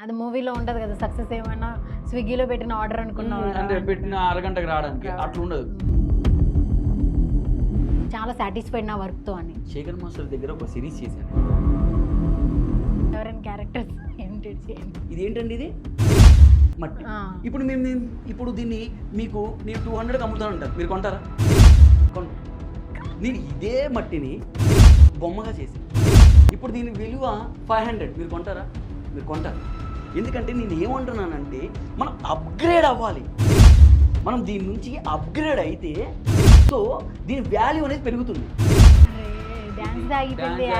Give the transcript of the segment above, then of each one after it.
అది మూవీలో ఉంటది కదా, సక్సెస్ ఏమైనా స్విగ్గీలో పెట్టిన ఆర్డర్ అనుకున్నావా అంటే పెట్టిన అరగంటకి రావడానికి అట్లా ఉండదు. చాలా సాటిస్ఫైడ్ నా వర్క్ తో అని. శేఖర్ మాస్టర్ దగ్గర ఒక సిరీస్ చేశాను. ఎవరైనా క్యారెక్టర్స్ ఇమిటేట్ చేయండి. ఇదేంటండి ఇది మట్టి. ఇప్పుడు ఇప్పుడు దీన్ని మీకు నేను 200కి అమ్ముతానంటారు, మీరు కొంటారా? నేను ఇదే మట్టిని బొమ్మగా చేసి ఇప్పుడు దీని విలువ 500, మీరు కొంటారా? మీరు కొంటారు. ఎందుకంటే నేను ఏమంటున్నానంటే మనం అప్గ్రేడ్ అవ్వాలి. మనం దీని నుంచి అప్గ్రేడ్ అయితే సో దీని వాల్యూ అనేది పెరుగుతుంది.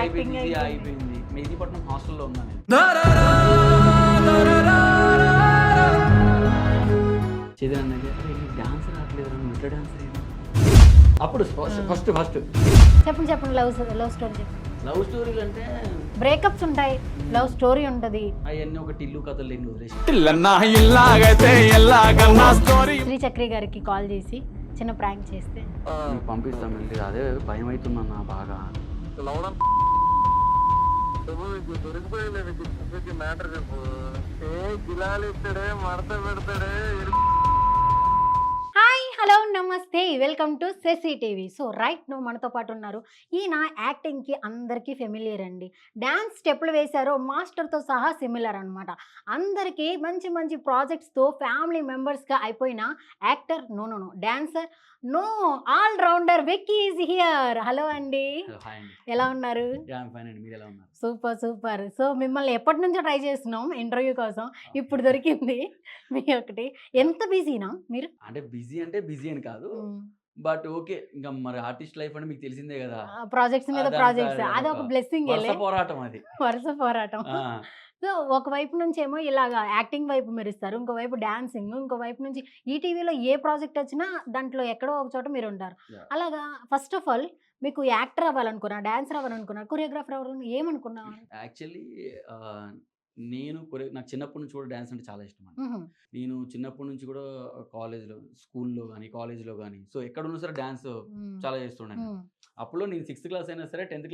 అయిపోయింది. మెహదీపట్నం హాస్టల్లో ఉన్నాను చదివాను. డాన్స్ రావట్లేదు, ఇట్లా డాన్స్ అప్పుడు ఫస్ట్ చెప్పండి లవ్ స్టోరీ చెప్పండి. లవ్ స్టోరీలు అంటే బ్రేకప్స్ ఉంటాయి, లవ్ స్టోరీ ఉంటది, అవన్నీ ఒకటి ఇల్లు కథలు లేని వదిలేసి శ్రీ చక్రి గారికి కాల్ చేసి చిన్న ప్రాంక్ చేస్తే పంపిస్తాం. అదే భయం అవుతుందన్న బాగా. Hi hello namaste, welcome to సెసి టీవీ. సో రైట్ నువ్వు మనతో పాటు ఉన్నారు. ఈయన యాక్టింగ్కి అందరికీ ఫెమిలియర్ అండి. డ్యాన్స్ స్టెప్పులు వేశారో మాస్టర్తో సహా సిమిలర్ అనమాట. అందరికీ మంచి మంచి ప్రాజెక్ట్స్తో ఫ్యామిలీ మెంబర్స్గా అయిపోయిన actor, no dancer, no all rounder Vicky is here. Hello అండి, ఎలా ఉన్నారు? సూపర్. సో మిమ్మల్ని ఎప్పటి నుంచో ట్రై చేస్తున్నాం ఇంటర్వ్యూ కోసం, ఇప్పుడు దొరికింది మీ ఒకటి. ఎంత బిజీనా మీరు? అంటే బిజీ అని కాదు, బట్ ఓకే. ఇంకా మరి ఆర్టిస్ట్ లైఫ్ అంటే మీకు తెలిసిందే కదా, ప్రాజెక్ట్స్ మీద ప్రాజెక్ట్స్, అది ఒక బ్లెస్సింగ్, పోరాటం అది వరుస పోరాటం. సో ఒకవైపు నుంచి ఏమో ఇలాగా యాక్టింగ్ వైపు మెరుస్తారు, ఇంకోవైపు డాన్సింగ్, ఇంకోవైపు నుంచి ఈటీవీలో ఏ ప్రాజెక్ట్ వచ్చినా దాంట్లో ఎక్కడో ఒక చోట మీరు ఉంటారు. అలాగా ఫస్ట్ ఆఫ్ ఆల్ మీకు యాక్టర్ అవ్వాలనుకున్నా, డాన్సర్ అవ్వాలనుకున్నా, కొరియోగ్రాఫర్ అవ్వాలని ఏమనుకున్నా? యాక్చువల్లీ నాకు చిన్నప్పటి నుంచి కూడా డ్యాన్స్ అంటే చాలా ఇష్టం అండి. నేను చిన్నప్పటి నుంచి కూడా స్కూల్లో కానీ కాలేజ్లో కానీ సో ఎక్కడ ఉన్నా సరే డ్యాన్స్ చాలా చేస్తుండే. అప్పుడు నేను 6th క్లాస్ అయినా సరే 10th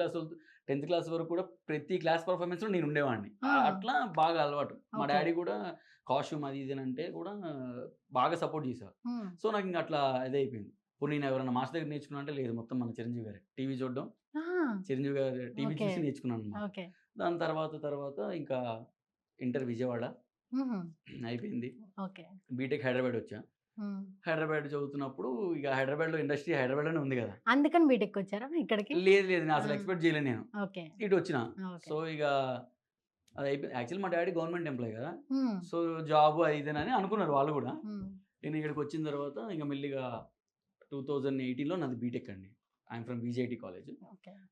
క్లాస్ వరకు కూడా ప్రతి క్లాస్ పర్ఫార్మెన్స్లో నేను ఉండేవాడిని. అట్లా బాగా అలవాటు. మా డాడీ కూడా కాస్ట్యూమ్ అది ఇది అంటే కూడా బాగా సపోర్ట్ చేశారు. సో నాకు ఇంకా అట్లా ఇదే అయిపోయింది. ఇప్పుడు నేను ఎవరైనా మాస్టర్ దగ్గర నేర్చుకున్నా అంటే లేదు, మొత్తం మన చిరంజీవి గారు టీవీ చూడడం, చిరంజీవి గారు టీవీ చూసి నేర్చుకున్నాను. దాని తర్వాత ఇంకా ఇంటర్ విజయవాడ అయిపోయింది. బీటెక్ హైదరాబాద్ వచ్చా. హైదరాబాద్ చదువుతున్నప్పుడు ఇక హైదరాబాద్ లో ఇండస్ట్రీ హైదరాబాద్లోనే ఉంది కదా, అందుకని బీటెక్ వచ్చారా ఇక్కడికి? లేదు నేను అసలు ఎక్స్పెక్ట్ చేయలేదు. నేను ఇటు వచ్చిన. సో ఇక అది అయిపోయింది. యాక్చువల్లీ మా డాడీ గవర్నమెంట్ ఎంప్లాయ్ కదా, సో జాబ్ అయితేనని అనుకున్నారు వాళ్ళు కూడా. నేను ఇక్కడికి వచ్చిన తర్వాత ఇంకా మెల్లిగా 2018లో నాది బీటెక్ అండి. I'm from BJT college.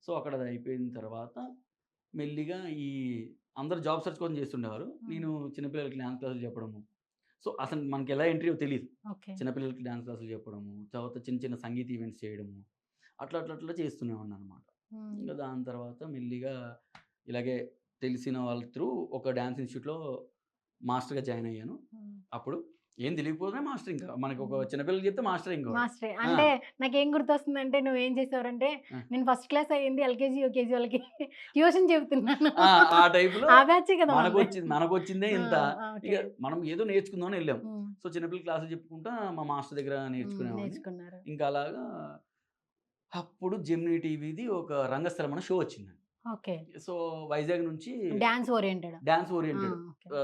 So అక్కడ అది అయిపోయిన తర్వాత మెల్లిగా ఈ అందరు జాబ్ సెర్చ్ కోసం చేస్తుండేవారు. నేను చిన్నపిల్లలకి డ్యాన్స్ క్లాసులు చెప్పడము, సో అసలు మనకి ఎలా ఎంట్రీ తెలియదు. చిన్నపిల్లలకి డ్యాన్స్ క్లాసులు చెప్పడము, తర్వాత చిన్న సంగీత ఈవెంట్స్ చేయడము, అట్లా చేస్తూనే ఉన్నాను అనమాట. ఇంకా దాని తర్వాత మెల్లిగా ఇలాగే తెలిసిన వాళ్ళ త్రూ ఒక డ్యాన్స్ ఇన్స్టిట్యూట్లో మాస్టర్గా జాయిన్ అయ్యాను. అప్పుడు ఏం తెలియకపోతే మాస్టర్, ఇంకా మనకి ఒక చిన్నపిల్లలకి చెప్తే మాస్టర్. ఇంకా మాస్టర్ అంటే నాకేం గుర్తొస్తుందంటే నువ్వు ఏం చేసావంటే, నేను ఫస్ట్ క్లాస్ అయ్యింది ఎల్కేజీ యూకేజీ వాళ్ళకి ట్యూషన్ చెప్తున్నాను ఆ టైపులో. ఆ బ్యాచ్ కదా మనకు వచ్చిందే ఇంత. ఇక మనం ఏదో నేర్చుకుందాం అని వెళ్ళాం. సో చిన్నపిల్లల క్లాసులు చెప్పుకుంటా మా మాస్టర్ దగ్గర నేర్చుకున్నారు. ఇంకా అలాగా అప్పుడు జెమినీ టీవీది ఒక రంగస్థలం అనే షో వచ్చింది. సో వైజాగ్ నుంచి డాన్స్ ఓరియంటెడ్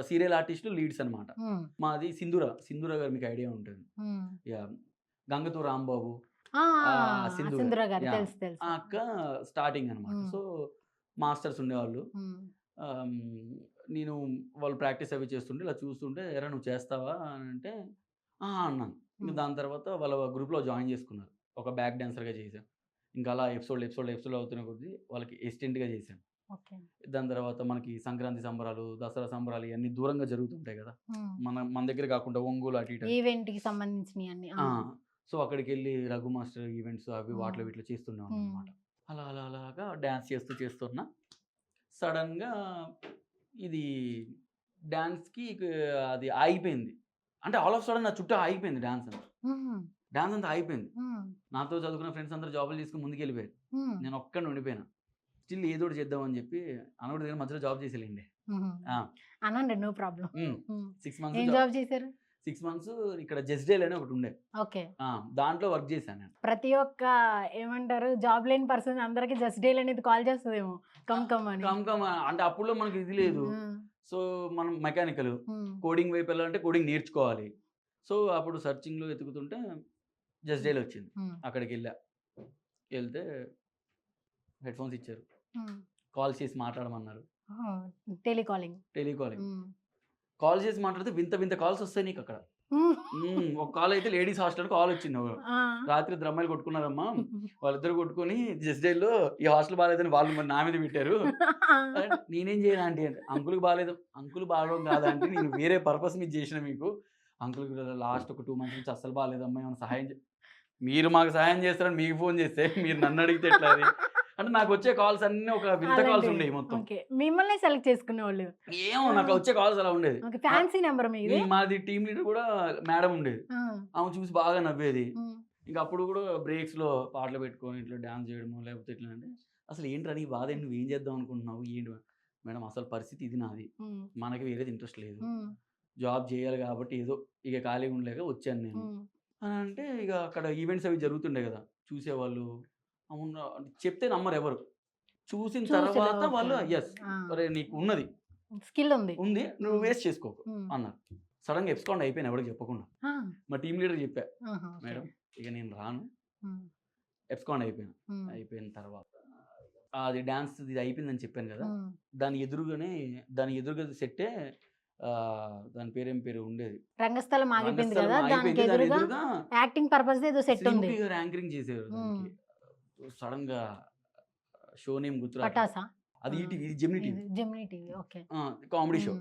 సీరియల్ ఆర్టిస్టులు లీడ్స్ అనమాట. మాది సింధూర గారు మీకు ఐడియా ఉంటుంది, గంగతో రాంబాబు అక్క స్టార్టింగ్ అనమాట. సో మాస్టర్స్ ఉండేవాళ్ళు. నేను వాళ్ళు ప్రాక్టీస్ అవి చేస్తుంటే ఇలా చూస్తుంటే, ఎరా నువ్వు చేస్తావా అని అంటే అన్నాను. ఇంకా దాని తర్వాత వాళ్ళ గ్రూప్లో జాయిన్ చేసుకున్నారు. ఒక బ్యాక్ డాన్సర్గా చేశాను. ఇంకా అలా ఎపిసోడ్ అవుతున్న కొద్దీ వాళ్ళకి అసిస్టెంట్గా చేశాను. దాని తర్వాత మనకి సంక్రాంతి సంబరాలు, దసరా సంబరాలు ఇవన్నీ దూరంగా జరుగుతుంటాయి కదా, మన దగ్గర కాకుండా ఒంగోలు అటు ఇటు ఈవెంట్కి సంబంధించినవి. సో అక్కడికి వెళ్ళి రఘు మాస్టర్ ఈవెంట్స్ అవి వాటిలో వీటిలో చేస్తున్నాం అనమాట. అలాగా డ్యాన్స్ చేస్తున్నా సడన్గా ఇది డ్యాన్స్కి అది ఆగిపోయింది. అంటే ఆల్ ఆఫ్ సడన్ నా చుట్టూ ఆగిపోయింది డ్యాన్స్ అంతా ఆగిపోయింది. నాతో చదువుకున్న ఫ్రెండ్స్ అందరూ జాబులు తీసుకుని ముందుకు వెళ్ళిపోయారు. నేను ఒక్కడిని ఉండిపోయినా. స్టిల్ ఏదో ఒకటి చేద్దామని చెప్పి అనకూడదు దగ్గర మధ్యలో జాబ్ చేసేలేండి. అనండి, నో ప్రాబ్లం. 6 ఏం మంత్స్ జాబ్ చేశారు? 6 మంత్స్ ఇక్కడ జస్డేల్ అని ఒకటి ఉండే, ఓకే. దాంట్లో వర్క్ చేశాను నేను. ప్రతి ఒక్క ఏమంటారు జాబ్ లేని పర్సన్ అందరికి జస్ట్ డేల్ అనేది కాల్ చేస్తుందేమో కమ్ కమ్ అని. కమ్ అంటే అప్పుడులో మనకి ఇది లేదు. సో మనం మెకానికల్ కోడింగ్ వైపు వెళ్ళాలంటే కోడింగ్ నేర్చుకోవాలి. సో అప్పుడు సర్చింగ్లో వెతుకుతుంటే జస్డేల్ వచ్చింది. అక్కడికి వెళ్తే హెడ్ ఫోన్స్ ఇచ్చారు, కాల్ చేసి మాట్లాడమన్నారు. టెలికాలింగ్. కాల్ చేసి మాట్లాడితే వింత వింత కాల్స్ వస్తాయి నీకు అక్కడ. ఒక కాల్ అయితే లేడీస్ హాస్టల్ కాల్ వచ్చింది. రాత్రి ఇద్దరు అమ్మాయిలు కొట్టుకున్నారమ్మా, వాళ్ళిద్దరు కొట్టుకొని జస్డేల్లో ఈ హాస్టల్ బాగాలేదని వాళ్ళు మరి నా మీద పెట్టారు. నేనేం చేయను ఆంటీ అంటే, అంకుల్కి బాగాలేదు. అంకుల్ బాగడం కాదంటే నేను వేరే పర్పస్ మీద చేసిన మీకు. అంకుల్కి లాస్ట్ ఒక 2 months నుంచి అస్సలు బాగాలేదమ్మా, ఏమైనా సహాయం మీరు మాకు సహాయం చేస్తారని మీకు ఫోన్ చేస్తే మీరు నన్ను అడిగితే ఎట్లా అది అంటే నాకు వచ్చే కాల్స్ అన్ని ఒక వింత కాల్స్ ఉండేవి మొత్తం. మిమ్మల్ని సెలెక్ట్ చేసుకునే వాళ్ళు ఏమో నాకు వచ్చే కాల్స్ అలా ఉండేది. ఫ్యాన్సీ నెంబర్ మీది. మాది టీమ్ లీడర్ కూడా మేడం ఉండేది, ఆమె చూసి బాగా నవ్వేది. ఇంకా అప్పుడు కూడా బ్రేక్స్ లో పాటలు పెట్టుకొని ఇట్లా డాన్స్ చేయడము లేకపోతే ఇట్లా అంటే అసలు ఏంట్రా నీ బాధ, నువ్వు ఏం చేద్దాం అనుకుంటున్నావు ఏంటి మేడం, అసలు పరిస్థితి ఇది నాది, మనకి వేరేది ఇంట్రెస్ట్ లేదు, జాబ్ చేయాలి కాబట్టి ఏదో ఇక ఖాళీగా ఉండలేక వచ్చాను నేను అని అంటే, ఇక అక్కడ ఈవెంట్స్ అవి జరుగుతుండే కదా, చూసేవాళ్ళు అవును చెప్తే నమ్మరు ఎవరు, చూసిన తర్వాత వాళ్ళు ఎస్ అరే నీకు ఉన్నది స్కిల్ ఉంది నువ్వు వేస్ట్ చేసుకోకు అన్నారు. సడన్గా ఎప్స్కాండ్ అయిపోయాను ఎవరికి చెప్పకుండా. మా టీం లీడర్ చెప్పా, మేడం ఇక నేను రాను, ఎప్స్కాండ్ అయిపోయిన తర్వాత అది డాన్స్ ఇది అయిపోయిందని చెప్పాను కదా, దాని ఎదురుగా సెట్టే దాని పేరేం పేరు ఉండేది, రంగస్థలం ఆగిపోయింది కదా, దానికి ఎదురుగా యాక్టింగ్ పర్పస్ ఏదో సెట్ ఉంది, యాంకరింగ్ చేసేవారు. సడన్ గా షో నేమ్ గుర్తురా, అది ఈటీవీ, ఇది జెమినీ టీవీ కామెడీ షో.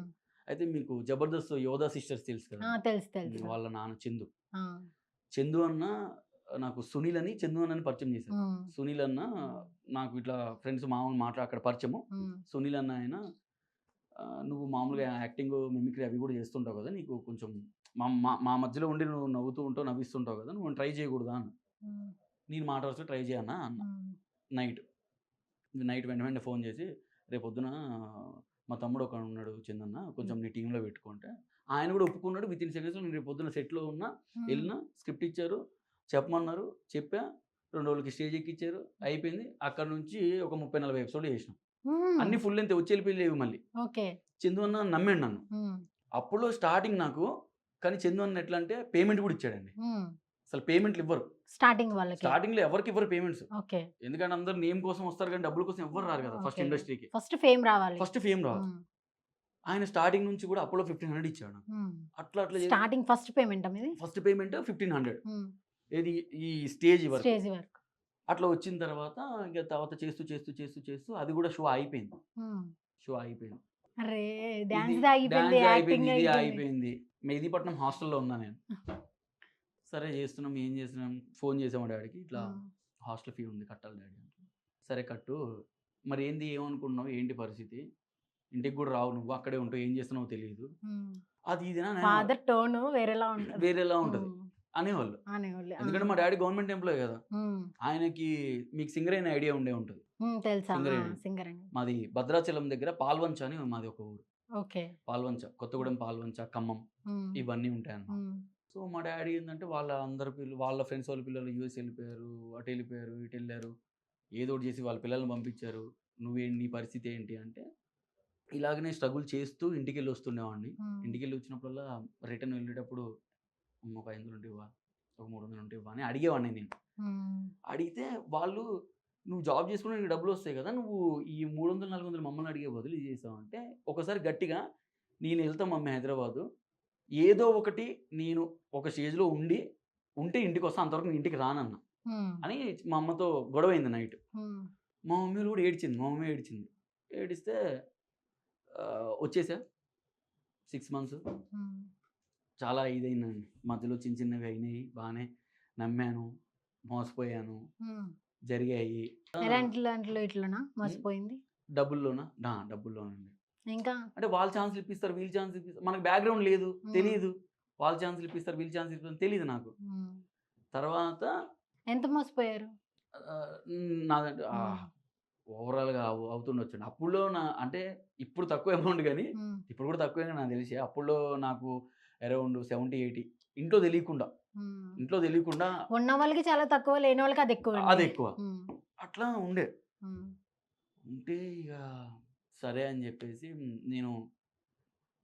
అయితే మీకు జబర్దస్త్ యోధా సిస్టర్స్ తెలుసు కదా, తెలుసు. వాళ్ళ నాన్న చందు అన్న నాకు సునీల్ అని చందు అన్నని పరిచయం చేశారు. సునీల్ అన్న నాకు ఇట్లా ఫ్రెండ్స్ మామూలు అక్కడ పరిచయము. సునీల్ అన్న ఆయన నువ్వు మామూలుగా యాక్టింగ్ మిమిక్రీ అవి కూడా చేస్తుంటావు కదా, నీకు కొంచెం మా మధ్యలో ఉండి నువ్వు నవ్వుతూ ఉంటావు నవ్విస్తుంటావు కదా, నువ్వు ట్రై చేయకూడదా అన్న. నేను మాట వరుస ట్రై చేయన్నా అన్న. నైట్ వెంటనే ఫోన్ చేసి రేపు పొద్దున మా తమ్ముడు ఒక ఉన్నాడు చందన్న, కొంచెం నీ టీంలో పెట్టుకుంటే ఆయన కూడా ఒప్పుకున్నాడు. విత్ ఇన్ సెకండ్స్లో నేను రేపు పొద్దున సెట్లో ఉన్నా, వెళ్ళినా, స్క్రిప్ట్ ఇచ్చారు, చెప్పమన్నారు, చెప్పా, 2 రోజులకి స్టేజ్ ఎక్కిచ్చారు, అయిపోయింది. అక్కడ నుంచి ఒక 30-40 ఎపిసోడ్ చేసినాం, అన్ని ఫుల్ లెంత్, వచ్చి వెళ్ళిపోయి మళ్ళీ. చందు అన్న నమ్మాడు నన్ను అప్పుడు స్టార్టింగ్ నాకు. కానీ చందు అన్న ఎట్లా అంటే పేమెంట్ కూడా ఇచ్చాడండి. అసలు పేమెంట్లు ఇవ్వరు స్టార్టింగ్ లో, ఎవరికి ఇవ్వరు పేమెంట్స్. ఎందుకంటే అందరు నేమ్ కోసం వస్తారు కానీ డబ్బుల కోసం ఎవరు రారు కదా. ఫస్ట్ ఇండస్ట్రీకి ఫస్ట్ ఫేమ్ రావాలి. ఆయన స్టార్టింగ్ నుంచి కూడా అప్పుడు 1500 ఇచ్చాడు. అట్లా స్టార్టింగ్ ఫస్ట్ పేమెంట్ 1500 ఏది ఈ స్టేజ్ వరకు. అట్లా వచ్చిన తర్వాత ఇంకా తర్వాత చేస్తూ అది కూడా షో అయిపోయింది. అయిపోయింది. మెహదీపట్నం హాస్టల్లో ఉన్నా నేను. సరే చేస్తున్నాం, ఏం చేస్తున్నాం, ఫోన్ చేసాము డాడీకి, ఇట్లా హాస్టల్ ఫీ ఉంది కట్టాలి డాడీ అంటే. సరే కట్టు, మరి ఏమనుకుంటున్నావు, ఏంటి పరిస్థితి, ఇంటికి కూడా రావు, నువ్వు అక్కడే ఉంటావు, ఏం చేస్తున్నావు తెలియదు, అది ఇది వేరేలా ఉంటుంది అనేవాళ్ళు. ఎందుకంటే మా డాడీ గవర్నమెంట్ ఎంప్లాయ్ కదా, ఆయనకి మీకు సింగర్ అయిన ఐడియా ఉండే ఉంటుంది. మాది భద్రాచలం దగ్గర పాల్వంచ అని మాది ఒక ఊరు. పాల్వంచ, కొత్తగూడెం పాల్వంచ, ఖమ్మం ఇవన్నీ ఉంటాయి అన్న. సో మా డాడీ ఏంటంటే వాళ్ళ ఫ్రెండ్స్ వాళ్ళ పిల్లలు యూఎస్ వెళ్ళిపోయారు, అటు వెళ్ళిపోయారు, ఇటు వెళ్ళారు, ఏదో ఒకటి చేసి వాళ్ళ పిల్లల్ని పంపించారు, నీ పరిస్థితి ఏంటి అంటే ఇలాగనే స్ట్రగుల్ చేస్తూ ఇంటికి వెళ్ళి వస్తుండేవాడిని. ఇంటికి వెళ్ళి వచ్చినప్పుడల్లా రిటర్న్ వెళ్ళేటప్పుడు ఒక 500 ఇవ్వా, ఒక 300 ఇవ్వా అని అడిగేవాడిని నేను. అడిగితే వాళ్ళు నువ్వు జాబ్ చేసుకుని నీకు డబ్బులు వస్తాయి కదా, నువ్వు ఈ 300-400 మమ్మల్ని అడిగే బదులు ఇది చేస్తావు అంటే, ఒకసారి గట్టిగా నేను వెళ్తాం మమ్మీ హైదరాబాదు, ఏదో ఒకటి నేను ఒక స్టేజ్లో ఉంటే ఇంటికి వస్తా, అంతవరకు నేను ఇంటికి రానన్నా అని మా అమ్మతో గొడవైంది నైట్. మా మమ్మీ కూడా ఏడ్చింది. ఏడిస్తే వచ్చేసా. 6 months చాలా ఇదైందండి. మధ్యలో చిన్నవి అయినాయి, బాగానే నమ్మాను, మోసపోయాను, జరిగాయి. డబ్బుల్లోనండి. ఇంకా అంటే వాళ్ళు ఛాన్సులు ఇప్పిస్తారు, వీళ్ళు ఛాన్సులు ఇప్పిస్తారు, మనకు బ్యాక్గ్రౌండ్ లేదు, తెలియదు. వాళ్ళు ఛాన్సులు ఇప్పిస్తారు, వీళ్ళు ఛాన్సులు ఇప్పిస్తారు, తెలియదు నాకు. తర్వాత ఎంత మోసపోయారు? నాదంటే ఓవరాల్‌గా అవుతుండొచ్చండి. అప్పుడులో అంటే ఇప్పుడు తక్కువ అమౌంట్ గానీ, హ్మ్. ఇప్పుడు కూడా తక్కువే నాకు తెలిసి. అప్పుడులో నాకు అరౌండ్ 70, 80 ఇంట్లో తెలియకుండా, హ్మ్. ఇంట్లో తెలియకుండా ఉన్న వాళ్ళకి చాలా తక్కువ, లేని వాళ్ళకి అది ఎక్కువండి. అదెక్కువ. హ్మ్. అట్లా ఉండే. హ్మ్. ఉంటే ఇగ సరే అని జెప్పేసి నేను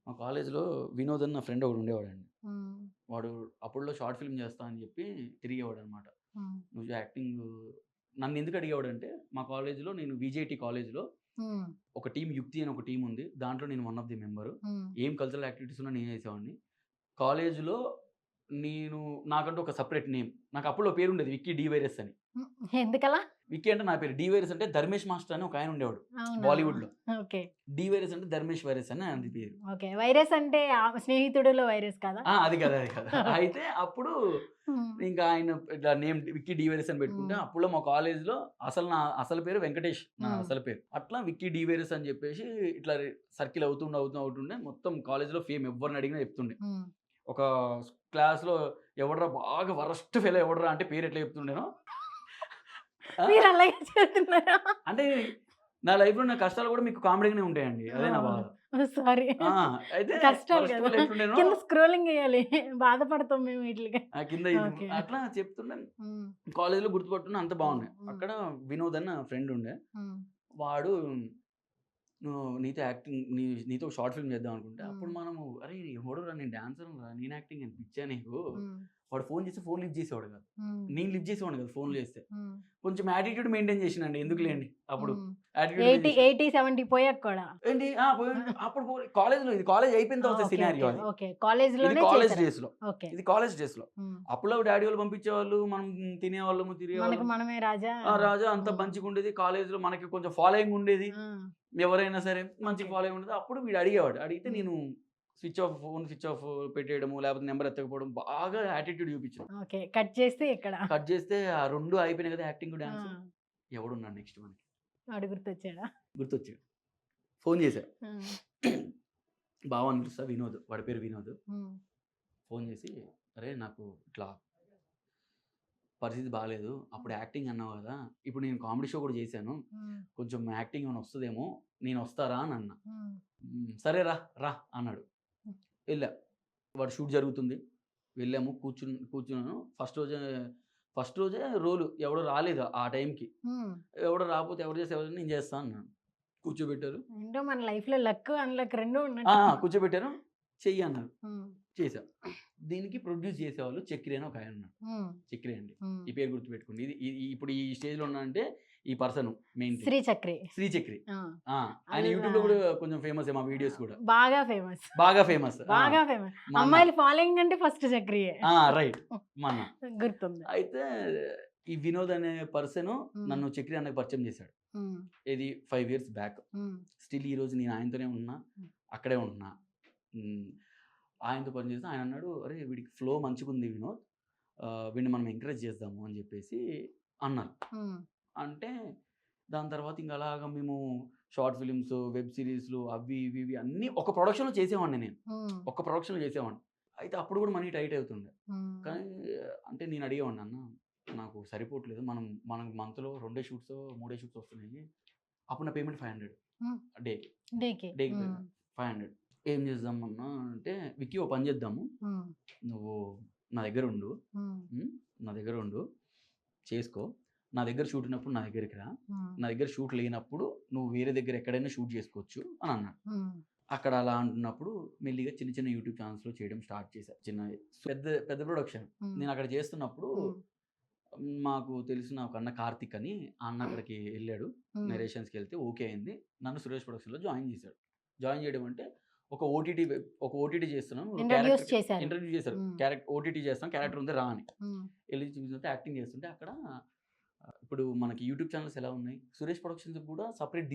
మా కాలేజ్‌లో వినోద్ అని నా ఫ్రెండ్ ఒకడు ఉండేవాడండి. హ్మ్. వాడు అప్పట్లో షార్ట్ ఫిల్మ్ చేస్తా అని చెప్పి తిరిగేవాడనమాట. హ్మ్. నువ్వు యాక్టింగ్ నన్నెందుకు అడిగేవాడంటే, మా కాలేజ్‌లో నేను విజేటీ కాలేజ్‌లో హ్మ్. ఒక టీమ్ 'యుక్తి' అని ఒక టీమ్ ఉంది. దాంట్లో నేను వన్ ఆఫ్ ది మెంబరు. హ్మ్. ఏం కల్చరల్ యాక్టివిటీస్ ఉన్నా నేనే చేసేవాడిని. కాలేజ్‌లో నేను నాకంటూ ఒక సెపరేట్ నేమ్. నాకు అప్పట్లో పేరుండేది 'విక్కీ డి వైరస్' అని. హ్మ్. ఎందుకలా? విక్కీ అంటే నా పేరు. డి వైరస్ అంటే ధర్మేష్ మాస్టర్ అని ఒకాయన ఉండేవాడు అవునా? బాలీవుడ్‌లో. ఓకే. డి వైరస్ అంటే ధర్మేష్ వైరస్ అని ఆయనది పేరు. ఓకే. వైరస్ అంటే స్నేహితుడిలో వైరస్ కాదా? అది కాదు. అది కాదు. అయితే అప్పుడు హ్మ్. ఇంకా ఆయన ఇట్లా నేమ్ విక్కీ డీవేరస్ అని పెట్టుకుంటే, హ్మ్. అప్పట్లో మా కాలేజ్‌లో నా అసలు పేరు వెంకటేష్. నా హ్మ్. అసలు పేరు. అట్లా విక్కీ డీవేరస్ అని చెప్పేసి ఇట్లా సర్కిల్ అవుతుండే మొత్తం కాలేజ్‌లో ఫేమ్ ఎవ్వరిని అడిగినా చెప్తుండే. హ్మ్. ఒక క్లాస్‌లో ఎవడ్రా బాగా వరస్ట్ ఫెలో ఎవడ్రా అంటే పేరు ఎట్లా చెప్తుండేనో. ఆ! మీరు అలాగే చెప్తున్నారా? అంటే నా లైఫ్‌లో నా కష్టాలు కూడా మీకు కామెడీగానే ఉంటాయండి. అదే నా బాధ. సారీ. ఆ! అయితే కష్టాలు వరస్ట్ కదా! ఫెలో ఎట్లుండేనో కింద స్క్రోలింగ్ ఎయ్యాలి. బాధపడతాం మేము వీటిలికి. కింద ఇది ఓకే. అట్లా చెప్తుండే. హ్మ్. కాలేజ్‌లో గుర్తుపట్టుకున్న అంత హ్మ్. బాగుండే. హ్మ్. అక్కడ వినోద్ అని నా ఫ్రెండ్ ఉండే. హ్మ్. వాడు నువ్వు నీతో యాక్టింగ్ నీతో షార్ట్ ఫిల్మ్ చేద్దాం అనుకుంటే, అప్పుడు హ్మ్. మనము అరే! ఎవడురా నేను డాన్సర్‌నిరా నేను యాక్టింగ్ అని పిచ్చా నీకు? హ్మ్. వాడు ఫోన్ చేస్తే ఫోన్ లిఫ్ట్ చేసేవాడు కాదు. హ్మ్. నేను లిఫ్ట్ చేసేవాడిని కాదు ఫోన్‌లు హ్మ్. చేస్తే. హ్మ్. కొంచెం యాటిట్యూడ్ మెయింటైన్ చేసినండి హ్మ్. ఎందుకులేండి అప్పుడు. హ్మ్. యాటిట్యూడ్ మెయింటైన్ 80, చేసిన. 80, 70 పోయాక కూడా. ఏంటి పోయిండు అప్పుడు కాలేజ్‌లో ఇది కాలేజ్ అయిపోయిన తర్వాత ఓకే. Scenario okay. అది. ఓకే. ఇది కాలేజ్‌లోనే కాలేజ్ చేసారా? డేస్‌లో. ఓకే. ఇది కాలేజ్ డేస్‌లో. హ్మ్. అప్పులో డ్యాడీ వాళ్ళు పంపించేవాళ్ళు. మనం తినేవాళ్ళము, మనకు తిరిగేవాళ్ళం. మనమే రాజా. రాజా అంతా హ్మ్. మంచిగుండేది. కాలేజ్‌లో మనకి కొంచెం ఫాలోయింగ్ ఉండేది. ఆ! ఎవరైనా సరే మంచి ఓకే. ఫాలోయింగ్ ఉండేది. అప్పుడు వీడు అడిగేవాడు. అడిగితే హ్మ్. నేను ఫోన్ స్విచ్ ఆఫ్ పెట్టేయడము, లేకపోతే నంబర్ ఎత్తకపోవడం బాగా యాటిట్యూడ్ చూపించాను. ఓకే. కట్ చేస్తే ఇక్కడ. కట్ చేస్తే ఆ 2 అయిపోయినాయి కదా! యాక్టింగ్, ఆ! డాన్స్. ఎవడున్నాడు నెక్స్ట్ మనకి? వాడు గుర్తొచ్చాడా? గుర్తొచ్చాడు. ఫోన్ చేశా. హ్మ్. బావ అని పిలుస్తా వినోద్. వాడి పేరు వినోద్. హ్మ్. ఫోన్ చేసి, "అరేయ్! నాకు ఇట్లా పరిస్థితి బాలేదు. అప్పుడు యాక్టింగ్ అన్నావు కదా! ఇప్పుడు నేను కామెడీ షో కూడా చేశాను. హ్మ్. కొంచెం యాక్టింగ్ ఏమైనా వస్తదేమో, నేను వస్తారా?" అని అన్నా. హ్మ్. "సరే రా, రా" అన్నాడు. హ్మ్. ఎళ్ళా. వాడు షూట్ జరుగుతుంది. వెళ్ళాము. కూర్చున్నాను. ఫస్ట్ రోజే రోల్ ఎవడు రాలేదు ఆ టైంకి. హ్మ్. ఎవడు రాకపోతే ఎవరు చేస్తే ఎవరు నేను చేస్తా అన్నాను. కూర్చోబెట్టారు. ఏంటో మన లైఫ్‌లో లక్, అన్‌లక్ 2 ఆ! ఉన్నట్టు. కూర్చోబెట్టారు. చెయ్యి అన్నారు. హ్మ్. చేశా. దీనికి ప్రొడ్యూస్ చేసేవాళ్ళు చక్రి అని ఒకాయనున్నాడు. హ్మ్. చక్రి అండి. హ్మ్. ఈ పేరు గుర్తుపెట్టుకోండి. ఇది ఇప్పుడు ఈ స్టేజ్‌లో ఉన్నానంటే ఈ person main thing. Shri Chakri. Shri Chakri. ఆ! ఆ! ఆయన అల్లా యూట్యూబ్‌లో కూడా కొంచెం ఫేమసే మా వీడియోస్ కూడా. బాగా ఫేమస్. బాగా ఫేమస్. ఆ! బాగా ఫేమస్. మా అన్న. అమ్మాయిల ఫాలోయింగ్ అంటే ఫస్ట్ చక్రియే. రైట్. మా అన్న. గుర్తుంది. అయితే ఈ వినోద్ అనే పర్సను హ్మ్. నన్ను చక్రి అన్నకి పరిచయం చేశాడు. హ్మ్. ఇది 5 ఇయర్స్ బ్యాక్. హ్మ్. స్టిల్ ఈరోజు నేను ఆయనతోనే ఉన్నా. హ్మ్. అక్కడే ఉంటున్నా. హ్మ్. ఆయనతో పని చేస్తే ఆయన అన్నాడు, "అరేయ్! వీడికి ఫ్లో మంచిగుంది వినోద్. వీడిని మనం ఎంకరేజ్ చేద్దాము" అని చెప్పేసి అన్నారు. హ్మ్. అంటే దాని తర్వాత ఇంక అలాగా మేము షార్ట్ ఫిల్మ్స్, వెబ్ సీరీస్‌లు అవి ఇవి ఇవి అన్నీ ఒక ప్రొడక్షన్‌లో చేసేవాడిని నేను. హ్మ్. ఒక ప్రొడక్షన్‌లో చేసేవాడిని. అయితే అప్పుడు కూడా మనీ టైట్ అవుతుండే. హ్మ్. కానీ అంటే నేను అడిగేవాడిని, "అన్న నాకు సరిపోవట్లేదు. మనకు మంత్‌లో 2 షూట్సో, 3 షూట్స్ వస్తున్నాయి." అప్పుడు నా పేమెంట్ 500 హ్మ్. డేకి. డేకి. డేకి హ్మ్. పేమెంట్ 500. ఏం చేద్దాం అన్నా అంటే, "విక్కీ ఓ పని చేద్దాము. హ్మ్. నువ్వు నా దగ్గర ఉండు. హ్మ్. హ్మ్. నా దగ్గర ఉండు. చేసుకో. నా దగ్గర షూట్ ఉన్నప్పుడు నా దగ్గరికి రా. హ్మ్. నా దగ్గర షూట్ లేనప్పుడు నువ్వు వేరే దగ్గర ఎక్కడైనా షూట్ చేసుకోవచ్చు" అని అన్నాడు. హ్మ్. అక్కడ అలా అంటున్నప్పుడు మెల్లిగా చిన్న చిన్న యూట్యూబ్ ఛానెల్స్‌లో చేయడం స్టార్ట్ చేశా. చిన్నవి. పెద్ద పెద్ద ప్రొడక్షన్. హ్మ్. నేను అక్కడ చేస్తున్నప్పుడు హ్మ్. మాకు తెలిసిన ఒక అన్న కార్తిక్ అని, ఆ అన్న అక్కడికి ఎళ్ళాడు. హ్మ్. నరేషన్స్‌కెళ్తే ఓకే అయింది. నన్ను సురేష్ ప్రొడక్షన్‌లో జాయిన్ చేశాడు. జాయిన్ చేయడం అంటే ఒక ఓటీటీ చేస్తున్నాను. ఇంట్రొడ్యూస్ క్యారెక్టర్ చేశారు. ఇంట్రొడ్యూస్ చేశారు. హ్మ్. ఓటీటీ చేస్తాం. హ్మ్. క్యారెక్టర్ ఉంది రా అని. హ్మ్. ఎళ్లి చూస్తుంటే యాక్టింగ్ చేస్తుంటే అక్కడ ఇప్పుడు మనకి యూట్యూబ్ ఛానెల్స్ ఎలా ఉన్నాయి? సురేష్ ప్రొడక్షన్స్‌కి కూడా సెపరేట్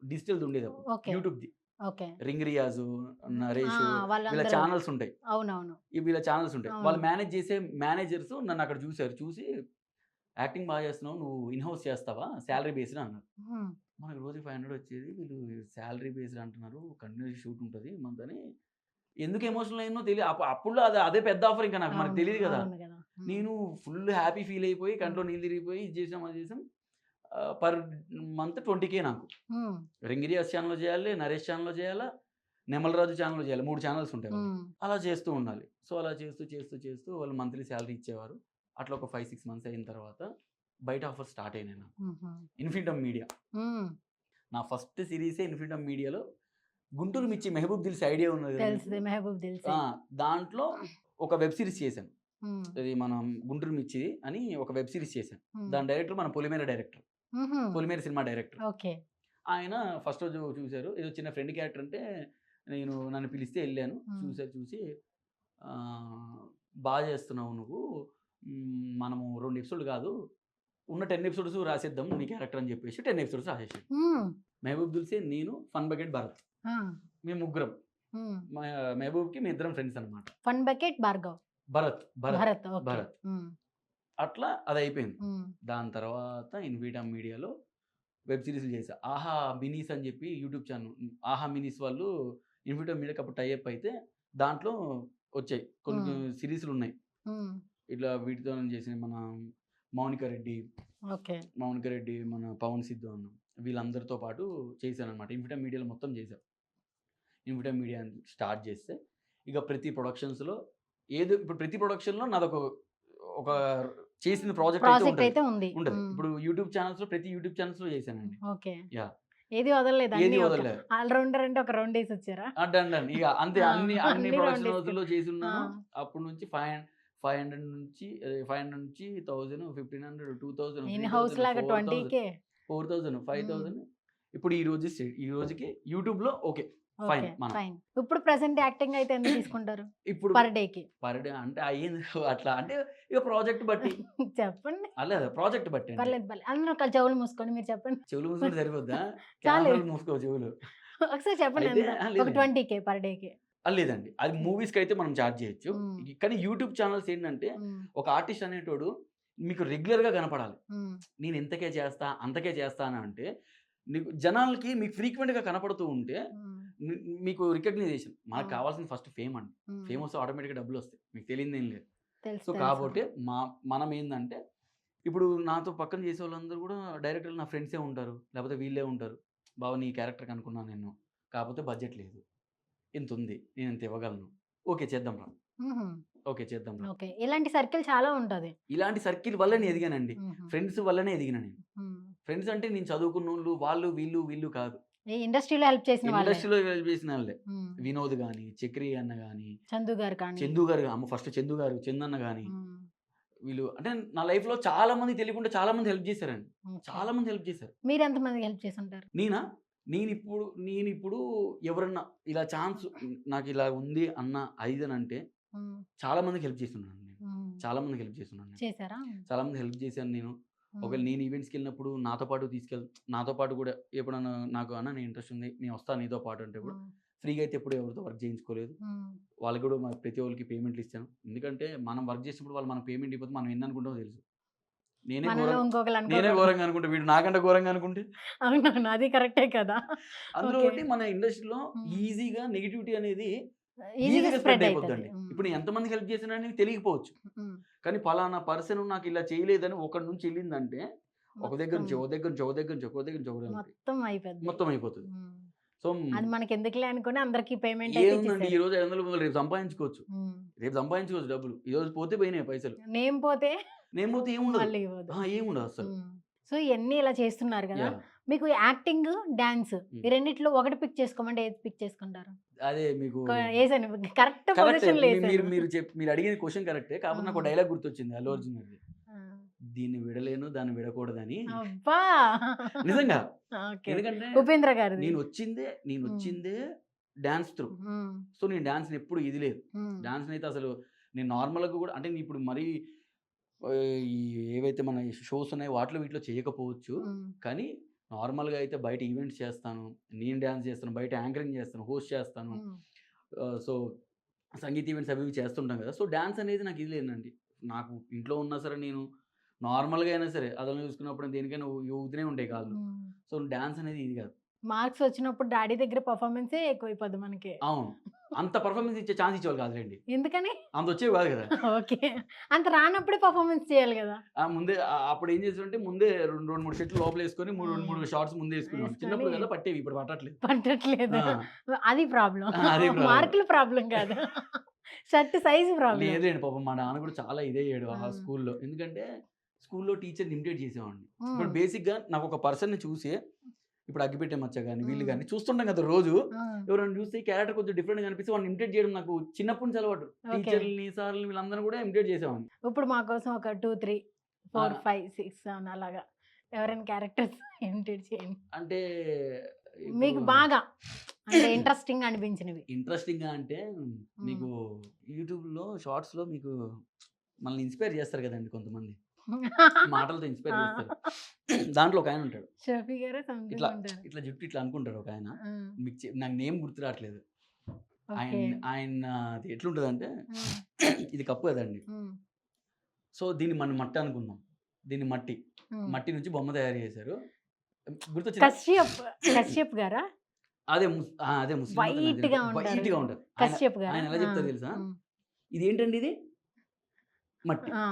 డిజిటల్‌ది ఉండేదప్పుడు. ఓకే. యూట్యూబ్‌ది. ఓకే. రింగ్ రియాజు, ఆ! నరేషు వీళ్ళ వాళ్ళందరూ ఛానెల్స్ ఉంటాయి. అవునవును. వీళ్ళ ఛానెల్స్ ఉంటాయి. అవును. వాళ్ళు మేనేజ్ చేసే మేనేజర్స్ నన్ను అక్కడ చూసారు. చూసి యాక్టింగ్ బాగా చేస్తున్నావు. నువ్వు ఇన్ హౌస్ చేస్తావా? సాలరీ బేస్డ్ అన్నారు. హ్మ్. మనకు రోజుకి 500 వచ్చేది. వీళ్ళు సాలరీ బేస్డ్ అంటున్నారు. కంటిన్యూస్ షూట్ ఉంటది మంత్ అని ఎందుకు ఎమోషనల్ అయ్యానో అప్పుడులో అదే పెద్ద ఆఫర్ ఇంకా నాకు మనకు అవును. తెలీదు కదా! అవును గదా! హ్మ్. నేను ఫుల్ హ్యాపీ ఫీల్ అయిపోయి కంట్లో నీళ్ళు తిరిగిపోయి ఇది చేసాం, అది చేసాం. పర్ మంత్ 20K నాకు. రింగిరియాస్ ఛానల్‌లో చేయాలి, నరేష్ ఛానల్‌లో చేయాలా, నెమలరాజు ఛానల్‌లో చేయాలి. 3 ఛానల్స్ ఉంటాయి వాళ్ళకి. అలా చేస్తూ ఉండాలి. సో, అలా చేస్తూ వాళ్ళు మంత్లీ సాలరీ ఇచ్చేవారు. అట్లా ఒక 5, 6 మంత్స్ అయిన తర్వాత బయట ఆఫర్స్ స్టార్ట్ అయినాయి నాకు. Infinitum media. నా ఫస్ట్ సిరీసే ఇన్ఫినిటమ్ మీడియాలో గుంటూరు మిర్చి మెహబూబ్ దిల్స్ ఐడియా ఉన్నది కదా తెలుసు మీకు? మెహబూబ్ దిల్స్. దాంట్లో ఒక వెబ్ సిరీస్ చేశాను. ఇది మనం గుంటూరు మిర్చి అని ఒక వెబ్ సిరీస్ చేశాను. దాని డైరెక్టర్ మన పొలిమేర డైరెక్టర్. పొలిమేర సినిమా డైరెక్టర్. ఓకే. ఆయన ఫస్ట్ రోజు చూశారు. ఏదో చిన్న ఫ్రెండ్ క్యారెక్టర్ అంటే నన్ను పిలిస్తే వెళ్ళాను. చూసి బాగా చేస్తున్నావు నువ్వు. మనము 2 ఎపిసోడ్లు కాదు, ఉన్న 10 ఎపిసోడ్స్ రాసేద్దాం నీ క్యారెక్టర్ అని చెప్పేసి 10 ఎపిసోడ్స్ రాసేసాడు. మెహబూబ్ దిల్సే, నేను, ఫన్ బకెట్, భరత్, మేము ముగ్గురం. మెహబూబ్కి మీ ఇద్దరం ఫ్రెండ్స్ అనమాట. Fun bucket, Bhargav, Bharat Bharat Bharat. Okay. Bharat అట్లా అది అయిపోయింది. దాని తర్వాత ఇన్ఫినిటమ్ మీడియాలో వెబ్ సిరీస్లు చేశా. ఆహా మినీస్ అని చెప్పి యూట్యూబ్ ఛానల్, ఆహా మినీస్ వాళ్ళు ఇన్ఫినిటమ్ మీడియాకి అప్పుడు టైఅప్ అయితే దాంట్లో వచ్చాయి కొన్ని సిరీస్లు ఉన్నాయి. ఇట్లా వీటితో చేసిన మన మౌనిక రెడ్డి, ఓకే, మన పవన్ సిద్ధు అన్న వీళ్ళందరితో పాటు చేశాను అనమాట. ఇన్ఫినిటమ్ మీడియాలో మొత్తం చేశాను. ఇన్ఫినిటమ్ మీడియా స్టార్ట్ చేస్తే ఇక ప్రతి ప్రొడక్షన్స్లో ఇప్పుడు ప్రతి ప్రొడక్షన్లో నాదొక ఒక చేసిన ప్రాజెక్ట్ అయితే ఉంది. ఇప్పుడు యూట్యూబ్ ఛానల్స్ లో ప్రతి యూట్యూబ్ ఛానల్స్ లో చేశానండి. ఓకే. యా, ఏది వదలలేదు. ఏది వదలలేదు. ఆల్రౌండర్ అంటే ఒక రౌండ్ వేసి వచ్చారా? డన్ ఇక అంతే. అన్ని అన్ని ప్రొడక్షన్ round హౌస్లో చేసి ఉన్నాను. అప్పటి నుంచి 500 నుంచి 1000, 1500, 2000, ఇన్ హౌస్ లాగా 20K, 4000, 5000. ఇప్పుడు ఈ రోజుకి యూట్యూబ్ లో ఓకే ఫైన్. ఫైన్. ఇప్పుడు ప్రెసెంట్ యాక్టింగ్ అయితే ఎంత తీసుకుంటారు ఇప్పుడు పర్ డే అంటే అయ్యింది అట్లా అంటే ఇక ప్రాజెక్ట్ బట్టి చెప్పండి. అలా ప్రాజెక్ట్ బట్టి. పర్లేదు పర్లేదు. అందరూ ఒక చెవులు మూసుకోండి, మీరు చెప్పండి. చెవులు మూసుకుంటే సరిపోద్దా? చాలు. కెమెరాలు మూసుకో చెవులు. ఒకసారి చెప్పండి. అయితే ఎంత? ఒక 20K పర్ డేకి. లేదండి, అది మూవీస్కి అయితే మనం ఛార్జ్ చేయొచ్చు. కానీ యూట్యూబ్ ఛానల్స్ ఏంటంటే ఒక ఆర్టిస్ట్ అనేటోడు మీకు రెగ్యులర్గా కనపడాలి. నేను ఇంతకే చేస్తా అంతకే చేస్తా అని అంటే నీకు జనాలకి మీకు ఫ్రీక్వెంట్గా కనపడుతూ ఉంటే మీకు రికగ్నైజేషన్. మనకు కావాల్సిన ఫస్ట్ ఫేమ్ అండి. ఫేమ్ వస్తే ఆటోమేటిక్గా డబ్బులు వస్తాయి, మీకు తెలియదు ఏం లేదు. సో కాబట్టి మనం ఏంటంటే ఇప్పుడు నాతో పక్కన చేసే వాళ్ళందరూ కూడా డైరెక్టర్లు నా ఫ్రెండ్సే ఉంటారు, లేకపోతే వీళ్ళే ఉంటారు. బాబు నీ క్యారెక్టర్కి అనుకున్నాను నేను, కాకపోతే బడ్జెట్ లేదు, ఇంత ఉంది, నేను ఇంత ఇవ్వగలను, ఓకే చేద్దాం రా, ఓకే చేద్దాం రా. ఇలాంటి సర్కిల్ చాలా ఉంటుంది. ఇలాంటి సర్కిల్ వల్లనే ఎదిగానండి. ఫ్రెండ్స్ వల్లనే ఎదిగిన నేను. ఫ్రెండ్స్ అంటే నేను చదువుకున్న వాళ్ళు వీళ్ళు కాదు, ఇండస్ట్రీలో హెల్ప్ చేసిన వాళ్ళే. వినోద్ గాని, చక్రి అన్న గాని, చందు గారు ఫస్ట్ చందన్న గాని, వీళ్ళు అంటే నా లైఫ్ లో చాలా మంది తెలియకుండా చాలా మంది హెల్ప్ చేశారండి. చాలా మంది హెల్ప్ చేశారు. మీరు ఎంత మంది హెల్ప్ చేసి ఉంటారు? నేను ఇప్పుడు ఎవరన్నా ఇలా ఛాన్స్ నాకు ఇలా ఉంది అన్న ఐదని అంటే చాలా మందికి హెల్ప్ చేస్తున్నాను నేను. చాలా మందికి హెల్ప్ చేస్తున్నాను. చాలా మంది హెల్ప్ చేశాను నేను. ఒకవేళ నేను ఈవెంట్స్కి వెళ్ళినప్పుడు నాతో పాటు కూడా ఎప్పుడన్నా నాకు అన్న నేను ఇంట్రెస్ట్ ఉంది, నేను వస్తాను నీతో పాటు అంటే కూడా ఫ్రీగా అయితే ఎప్పుడు ఎవరితో వర్క్ చేయించుకోలేదు. వాళ్ళకి కూడా ప్రతి ఒక్కరికి పేమెంట్లు ఇస్తాను. ఎందుకంటే మనం వర్క్ చేసినప్పుడు వాళ్ళు మనం పేమెంట్ ఇవ్వకపోతే మనం ఎన్ని అనుకుంటామో తెలుసు. నేనే ఘోరంగా అనుకుంటే వీడు నాకంటే ఘోరంగా అనుకుంటే అది కరెక్టే కదా. అందులో ఒకటి మన ఇండస్ట్రీలో ఈజీగా నెగిటివిటీ అనేది ఈజీగా స్ప్రెడ్ అయిపోద్దండి. ఇప్పుడు నేను ఎంతమందికి హెల్ప్ చేసినా తెలియకపోవచ్చు, కానీ పలానా పర్సన్ నాకు ఇలా చేయలేదని ఒకటి నుంచి వెళ్ళిందంటే ఒక దగ్గర నుంచి మొత్తం అయిపోతుంది. సో అది మనకి ఎందుకులే అనుకుని అందరికి పేమెంట్ ఏముందండి, ఈ రోజు 500 రేపు సంపాదించుకోవచ్చు, డబ్బులు. ఈ రోజు పోతే పోయినాయి పైసలు. నేమ్ పోతే ఏముండదు అసలు. సో ఇవన్నీ ఇలా చేస్తున్నారు కదా. మీకు యాక్టింగ్, డాన్స్ ఈ రెండిట్లో ఒకటి పిక్ చేసుకోమంటే ఏది పిక్ చేసుకుంటారు? అదే మీకు కరెక్ట్ పొజిషన్ లేదు. మీరు అడిగిన క్వశ్చన్ కరెక్టే, కాకపోతే నాకు డైలాగ్ గుర్తొచ్చింది అల్లు అర్జున్ గారిది. దీన్ని విడలేను దాన్ని విడకూడదని. నిజంగా, ఎందుకంటే ఉపేంద్ర గారు నేను వచ్చిందే డాన్స్ త్రూ. సో నేను డాన్స్ ఎప్పుడు ఇది లేదు. డాన్స్ అయితే అసలు నేను నార్మల్గా కూడా అంటే ఇప్పుడు మరీ ఏవైతే మన షోస్ ఉన్నాయో వీటిలో చేయకపోవచ్చు, కానీ నార్మల్గా అయితే బయట ఈవెంట్స్ చేస్తాను, నేను డ్యాన్స్ చేస్తాను, బయట యాంకరింగ్ చేస్తాను, హోస్ట్ చేస్తాను. సో సంగీత ఈవెంట్స్ అవి చేస్తుంటాం కదా. సో డ్యాన్స్ అనేది నాకు ఇది లేదండి. నాకు ఇంట్లో ఉన్నా సరే నేను నార్మల్గా అయినా సరే అదను చూసుకున్నప్పుడు దేనికైనా ఊదినే ఉంటాయి కాళ్ళు. సో డ్యాన్స్ అనేది ఇది కాదు. మార్క్స్ వచ్చినప్పుడు డాడీ దగ్గర పర్ఫార్మెన్సే ఎక్కువైపోద్ది మనకి. అవును, అంత పర్ఫార్మెన్స్ ఇచ్చే ఛాన్స్ ఇచ్చేవాళ్ళు కాదులేండి. ఎందుకని? అంత వచ్చేవి కాదు కదా! ఓకే. అంత రానప్పుడే పర్ఫార్మెన్స్ చేయాలి గదా! ముందే అప్పుడు ఏం చేసామంటే ముందే 2, 2, 3 షర్టులు లోపలేసుకొని 2, 3 షార్ట్స్ ముందే వేసుకునేవాడిని. వేసుకొని చిన్నప్పుడు కదా పట్టేవి, ఇప్పుడు పట్టట్లేదు. పట్టట్లేదు. ఆ! అది ప్రాబ్లమ్. అదే ప్రాబ్లమ్. మార్కులు ప్రాబ్లమ్ కాదు. Shirt size problem. లేదులేండి పాపం మా నాన్న కూడా చాలా ఇదయ్యాడు ఆ ఆ! స్కూల్‌లో. ఎందుకంటే స్కూల్‌లో టీచర్‌ని ఇమిటేట్ చేసేవాడిని. ఇప్పుడు హ్మ్. బేసిక్‌గా నాకొక పర్సన్‌ని చూసి ఇప్పుడు అగ్గిపెట్టె మచ్చ గాని, వీళ్ళు హ్మ్. గాని చూస్తుంటాం కదా రోజు. ఆ! ఎవరైనా చూస్తే ఈ క్యారెక్టర్ కొంచెం డిఫరెంట్‌గా కనిపిస్తే వాడిని ఇమిటేట్ చేయడం నాకు చిన్నప్పటి నుంచి అలవాటు. ఓకే. టీచర్‌లని, సార్‌లని వీళ్ళందరిని కూడా ఇమిటేట్ చేసేవాడిని. ఇప్పుడు మా కోసం ఒక 2, 3, 4, ఆ! 5, 6, 7 అలాగా ఎవరైనా క్యారెక్టర్స్ ఇమిటేట్ చేయండి. అంటే ఇప్పుడు మీకు బాగా అంటే ఇంట్రెస్టింగ్ అనిపించినవి. ఇంట్రెస్టింగ్‌గా అంటే మీకు యూట్యూబ్‌లో షార్ట్స్‌లో మీకు మనల్ని ఇన్‌స్పైర్ చేస్తారు కదండీ కొంతమంది. మాటలతో ఇన్‌స్పైర్ ఆ! చేస్తారు. దాంట్లో ఒకాయన ఉంటాడు. షఫీ గారో సంథింగ్ ఇట్లా ఉంటారు. ఇట్లా జుట్టు ఇట్లా అనుకుంటాడు ఒకాయన. ఆ! మీకు నాకు నేమ్ గుర్తు రావట్లేదు. ఓకే. ఆయనది ఎట్లుంటదంటే హ్మ్. ఇది కప్పు కదండీ. హ్మ్. సో, దీన్ని మనం మట్టి అనుకుందాం. దీన్ని మట్టి. హ్మ్. మట్టి నుంచి బొమ్మ తయారు చేశారు. గుర్తొచ్చిందా? కశ్యప్ గారా? అదే ముస్లిం అతను నాకు వైట్‌గా తెలిసి. ఉంటారు. వైట్‌గా ఉంటారు. కశ్యప్ గారా? ఆయన ఎలా ఆ! చెప్తారో తెలుసా? హ్మ్. ఇదేంటండి ఇది? మట్టి. ఆ!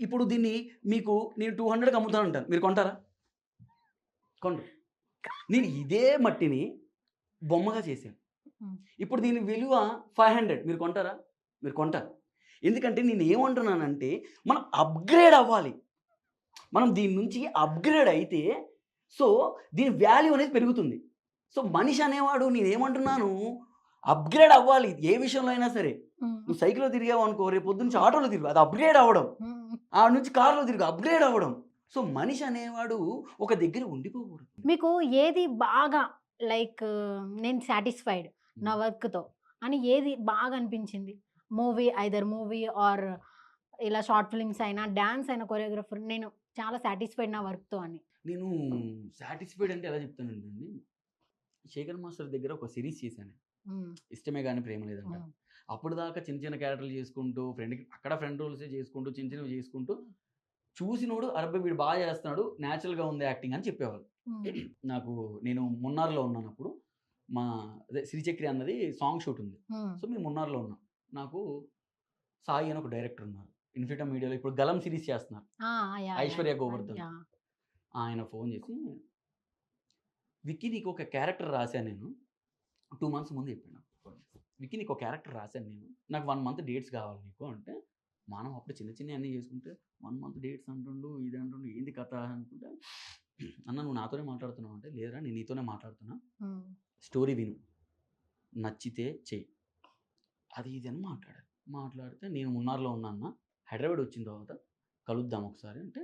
ఇప్పుడు దీన్ని మీకు నేను 200కి అమ్ముతానంటాను. మీరు కొంటారా? కొనరు. నేను ఇదే మట్టిని బొమ్మగా చేశాను. హ్మ్. ఇప్పుడు దీని విలువ 500 మీరు కొంటారా? మీరు కొంటారు. ఎందుకంటే నేనేమంటున్నానంటే మనం అప్‌గ్రేడ్ అవ్వాలి. మనం దీని నుంచి అప్‌గ్రేడ్ అయితే సో, దీని వాల్యూ అనేది పెరుగుతుంది. సో, మనిషి అనేవాడు నేనేమంటున్నాను అప్‌గ్రేడ్ అవ్వాలి. ఏ విషయంలో అయినా సరే. హ్మ్. నువ్వు సైకిల్‌లో తిరిగావనుకో రేపు పొద్దున్న నుంచి ఆటోలో తిరుగు. అది అప్‌గ్రేడ్ అవ్వడం. హ్మ్. ఆడ నుంచి కార్‌లో తిరుగు. అప్‌గ్రేడ్ అవ్వడం. సో, మనిషి అనేవాడు ఒక దగ్గర ఉండిపోకూడదు. మీకు ఏది బాగా లైక్ నేను సాటిస్ఫైడ్ నా హ్మ్. వర్క్‌తో అని ఏది బాగా అనిపించింది? ఐదర్ మూవీ ఆర్ ఇలా షార్ట్ ఫిల్మ్స్ అయినా, డాన్స్ అయినా కొరియోగ్రాఫర్ నేను చాలా సాటిస్ఫైడ్ నా వర్క్‌తో అని. నేను సాటిస్ఫైడ్ అంటే ఎలా చెప్తానంటే అండి, శేఖర్ మాస్టర్ దగ్గర ఒక సీరీస్ చేశాను. హ్మ్. ఇష్టమే గాని ప్రేమ లేదంట. హ్మ్. అప్పటిదాకా చిన్న చిన్న క్యారెక్టర్‌లు చేసుకుంటూ ఫ్రెండ్ రోల్సే చేసుకుంటూ చిన్న చిన్నవి చేసుకుంటూ చూసినోడు అరెబ్బా! వీడు బాగా చేస్తున్నాడు. నేచురల్‌గా ఉంది యాక్టింగ్ అని చెప్పేవాళ్ళు. హ్మ్. నాకు నేను మున్నార్‌లో ఉన్నానప్పుడు మా అదే 'శ్రీచక్రి' అన్నది సాంగ్ షూట్ ఉంది. హ్మ్. సో, మేము మున్నార్‌లో ఉన్నాం. నాకు సాయి అని ఒక డైరెక్టర్ ఉన్నారు. ఇన్ఫిటా మీడియాలో ఇప్పుడు 'గలం' సిరీస్ చేస్తున్నారు. ఆ! యాహ్! ఐశ్వర్య గోవర్ధన్. యాహ్! ఆయన ఫోన్ చేసి, "విక్కీ నీకు ఒక క్యారెక్టర్ రాశాను నేను. 2 మంత్స్ ముందు చెప్పాడు నాకు ఫోన్ చేసి. విక్కీ నీకు ఒక క్యారెక్టర్ రాశాను నేను. నాకు 1 మంత్ డేట్స్ కావాలి నీకు" అంటే, మనం అప్పుడు చిన్న చిన్నయి అన్నీ చేసుకుంటే 1 మంత్ డేట్స్ అంటుండు, ఇది అంటుండు ఏంది కథ అనుకుంటే, "అన్న నువ్వు నాతోనే మాట్లాడుతున్నావు" అంటే, "లేదురా నేను నీతోనే మాట్లాడుతున్నా. హ్మ్. స్టోరీ విను. నచ్చితే చెయ్యి." అది ఇది అని మాట్లాడారు. మాట్లాడితే నేను మున్నార్‌లో ఉన్నా అన్న. హైదరాబాద్ వచ్చిన తర్వాత కలుద్దాం ఒకసారి అంటే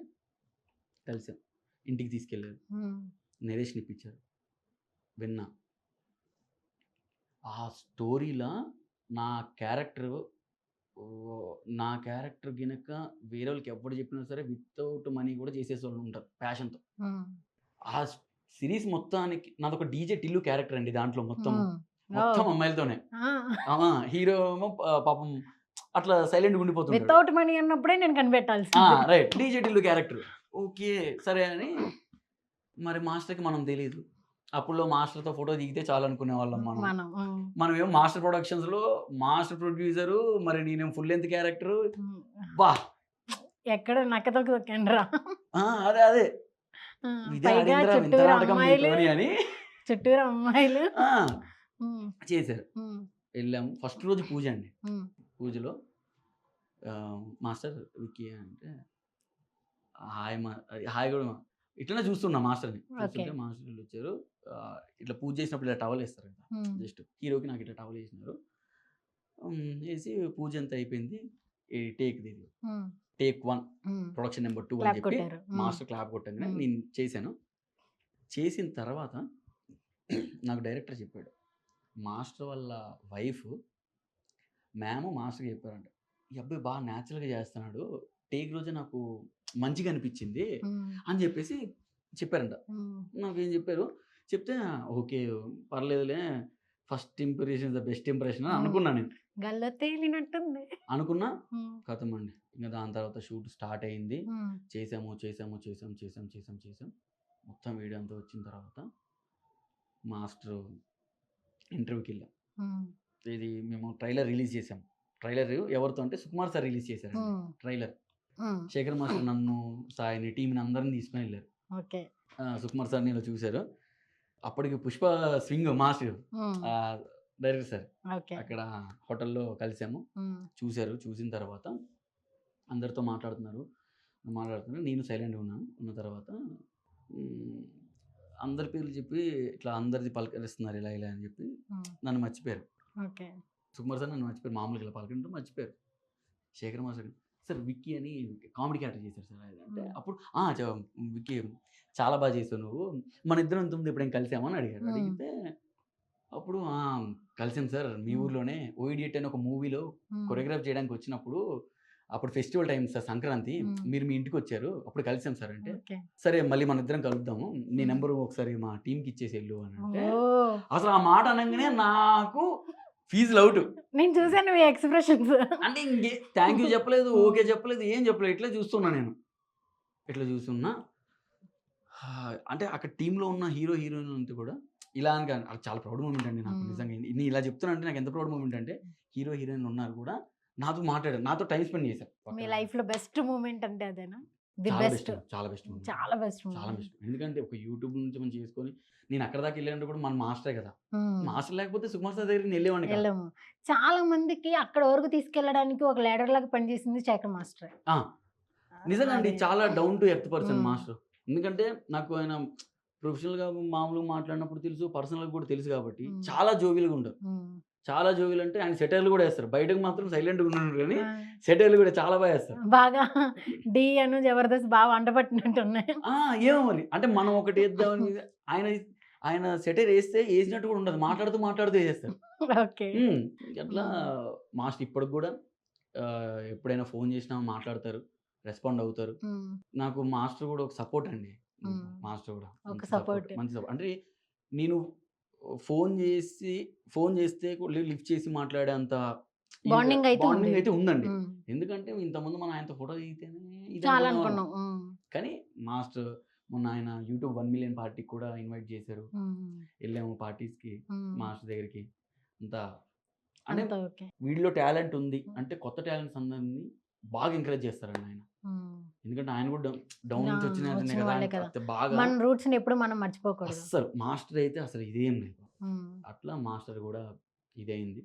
కలిసాం. ఇంటికి తీసుకెళ్లారు. హ్మ్. నరేష్‌ని ఇప్పించారు. విన్నా. ఆ స్టోరీ‌ల నా క్యారెక్టరు నా క్యారెక్టర్ గినక వేరోళ్ళకి ఎవ్వడు చెప్పినా సరే వితౌట్ మనీ కూడా చేసేసోళ్ళుంటారు ప్యాషన్‌తో. హ్మ్. ఆ సీరీస్ మొత్తానికి నాదొక డీజే టిల్లు క్యారెక్టర్ అండి దాంట్లో మొత్తము. హ్మ్. మొత్తం ఓహ్! అమ్మాయిలతోనే. ఆ! హీరో ఏమో పాపం అట్లా సైలెంట్‌గా ఉండిపోతుంటాడు. వితౌట్ మనీ అన్నప్పుడే నేను ఆ! కనిపెట్టాల్సింది. Right. DJ Tillu character. Okay. సరే అని మరి మాస్టర్‌కి మనం తెలీదు. అప్పట్లో మాస్టర్‌తో ఫోటో దిగితే చాలనుకునేవాళ్ళం మనం. మనం. హ్మ్. మనమేమో మాస్టర్ ప్రొడక్షన్స్‌లో మాస్టర్ ప్రొడ్యూసరు, మరి నేనేమో ఫుల్ లెంత్ క్యారెక్టరు. హ్మ్. అబ్బా! ఎక్కడ నక్కతోక తొక్కండిరా. అదే. ఆ! ఇదే పైగా ఆడిందిరా వింత చుట్టూరా నాటకం అమ్మాయిలు, మీతోని అని చుట్టూరా అమ్మాయిలు. ఆ! హ్మ్. చేశారు. హ్మ్. ఎళ్ళాము. ఫస్ట్ రోజు పూజ అండి. హ్మ్. పూజలో మాస్టర్ విక్కీ అంటే హాయ్ హాయ్ గూడా ఇట్లనే చూస్తున్నా మాస్టర్‌ని. ఓకే. చూస్తుంటే మాస్టరోళ్ళొచ్చారు. ఇట్లా పూజ చేసినప్పుడు ఇలా టవలేస్తారు కదా! హ్మ్. జస్ట్ హీరోకి నాకు ఇట్లా టవలేసినారు. ఏసి పూజ అంతా అయిపోయింది. ఈ టేక్‌ది హ్మ్. టేక్ 1 హ్మ్. ప్రొడక్షన్ నంబర్ 2 అని క్లాప్ చెప్పి కొట్టారు. హ్మ్. మాస్టర్ క్లాప్ కొట్టంగానే హ్మ్. నేను చేశాను. చేసిన తర్వాత నాకు డైరెక్టర్ చెప్పాడు. మాస్టర్ వాళ్ళ వైఫ్ మాస్టర్‌కి చెప్పారంట. "ఈ అబ్బాయి బాగా నేచురల్‌గా చేస్తున్నాడు. టేక్ రోజే నాకు మంచిగా అనిపించింది" హ్మ్. అని చెప్పేసి చెప్పారంట. హ్మ్. నాకేం చెప్పారు. చెప్తే ఓకే. పర్లేదులే first impression is the best impression అని హ్మ్. అనుకున్నా నేను. గల్లలో తేలినట్టుంది. అనుకున్నా హ్మ్. ఖతమండి. ఇంక దాని తర్వాత షూట్ స్టార్ట్ అయింది. హ్మ్. చేసాము. మొత్తం వీడియో అంతా వచ్చిన తర్వాత మాస్టరు ఇంటర్వ్యూకెళ్ళాం. హ్మ్. ఇది మేము ట్రైలర్ రిలీజ్ చేసాం. ట్రైలర్ ఎవరితో అంటే సుకుమార్ సార్ రిలీజ్ చేశారండి ట్రైలర్. శేఖర్ మాస్టర్ నన్ను, సాయిని, టీంని అందరిని తీసుకొని వెళ్ళారు. ఓకే. సుకుమార్ సార్ని ఇలా చూశారు. అప్పటికి Pushpa swing master director sir అక్కడ హోటల్లో కలిసాము. చూశారు. చూసిన తర్వాత అందరితో మాట్లాడుతున్నారు. నేను సైలెంట్గా ఉన్నాను. ఉన్న తర్వాత అందరి పేర్లు చెప్పి ఇట్లా అందరిది పలకరిస్తున్నారు ఇలా ఇలా అని చెప్పి నన్ను మర్చిపోయారు. సుకుమార్ సార్ నన్ను మర్చిపోయారు. మామూలుగా ఇలా పలకరింటూ మర్చిపోయారు. శేఖర్ మాస్టర్ సార్ విక్కీ అని కామెడీ క్యారెక్టర్ చేశారు సార్ అంటే అప్పుడు విక్కీ చాలా బాగా చేసావు నువ్వు, మన ఇద్దరం ఇంతకుముందు ఎప్పుడైనా కలిసామని అడిగారు. అడిగితే అప్పుడు కలిసాం సార్ మీ ఊర్లోనే ఓయిడియట్ అని ఒక మూవీలో కొరియోగ్రాఫ్ చేయడానికి వచ్చినప్పుడు అప్పుడు ఫెస్టివల్ టైం సార్ సంక్రాంతి, మీరు మీ ఇంటికి వచ్చారు అప్పుడు కలిసాం సార్ అంటే సరే మళ్ళీ మన ఇద్దరం కలుద్దాము, నీ నెంబర్ ఒకసారి మా టీంకి ఇచ్చేసి వెళ్ళు అని అంటే అసలు ఆ మాట అనగానే నాకు ఫీజులు అవుట్. నేను చూసాను మీ ఎక్స్ప్రెషన్స్. అంటే ఇంకే థ్యాంక్ యూ చెప్పలేదు, ఓకే చెప్పలేదు, ఏం చెప్పలేదు. ఇట్లా చూస్తున్నా నేను, ఇట్లా చూస్తున్నా. అంటే అక్కడ టీంలో ఉన్న హీరో హీరోయిన్ అంతా కూడా ఇలా అని అది చాలా ప్రౌడ్ మూమెంట్ అండి నాకు నిజంగా. నేను ఇలా చెప్తున్నా అంటే నాకు ఎంత ప్రౌడ్ మూమెంట్ అంటే హీరో హీరోయిన్లు ఉన్నారు కూడా నాతో మాట్లాడారు, నాతో టైం స్పెండ్ చేశారు. మీ లైఫ్ లో బెస్ట్ మూమెంట్ అంటే అదేనా? చాలా బెస్ట్, చాలా బెస్ట్, చాలా బెస్ట్. ఎందుకంటే ఒక యూట్యూబ్ నుంచి మనం చేసుకొని నేను అక్కడ దాకా వెళ్ళాలంటే కూడా మన మాస్టరే కదా. మాస్టర్ లేకపోతే సుకుమార్ సార్ దగ్గరికి వెళ్ళేవాడిని. వెళ్ళాము. చాలా మందికి అక్కడ వరకు తీసుకెళ్ళడానికి ఒక లీడర్ లాగా పనిచేసింది శేఖర్ మాస్టర్. నిజంగా అండి, చాలా down to earth person master. ఎందుకంటే నాకు ఆయన ప్రొఫెషనల్గా మామూలుగా మాట్లాడినప్పుడు తెలుసు, పర్సనల్గా కూడా తెలుసు కాబట్టి చాలా జోవియల్గా ఉంటారు. చాలా జోవియల్ అంటే ఆయన సెటైర్లు కూడా వేస్తారు. బయటకు మాత్రం సైలెంట్గా ఉన్నాడు కానీ సెటైర్లు కూడా చాలా బాగా వేస్తారు. బాగా డి అను జబర్దస్త్ బాగా వంట పట్టినట్టు ఉన్నాయి. ఏమో మరి అంటే మనం ఒకటి వేద్దామని ఆయన ఆయన సెటైర్ వేస్తే వేసినట్టు కూడా ఉండదు, మాట్లాడుతూ మాట్లాడుతూ వేసేస్తారు. అట్లా మాస్టర్ ఇప్పటికి కూడా ఎప్పుడైనా ఫోన్ చేసినా మాట్లాడతారు, రెస్పాండ్ అవుతారు. నాకు మాస్టర్ కూడా ఒక సపోర్ట్ అండి. మాస్టర్ కూడా మంచి సపోర్ట్. అంటే నేను ఫోన్ చేస్తే లిఫ్ట్ చేసి మాట్లాడే అంత బాండింగ్ అయితే ఉందండి. ఎందుకంటే ఇంతకుముందు మనం ఆయనతో ఫోటో దిగితేనే కానీ మాస్టర్ మొన్న ఆయన యూట్యూబ్ 1 మిలియన్ పార్టీకి కూడా ఇన్వైట్ చేశారు. వెళ్ళాము పార్టీస్కి మాస్టర్ దగ్గరికి. అంతా అంటే వీడిలో టాలెంట్ ఉంది అంటే కొత్త టాలెంట్స్ అందరినీ బాగా ఎంకరేజ్ చేస్తారండి ఆయన. ఎందుకంటే ఆయన కూడా డౌన్ నుంచి వచ్చిన కదా, బాగా మన రూట్స్ ని ఎప్పుడు మనం మర్చిపోకూడదు. అసలు మాస్టర్ అయితే అసలు ఇదేం లేదు. అట్లా మాస్టర్ కూడా ఇదైంది.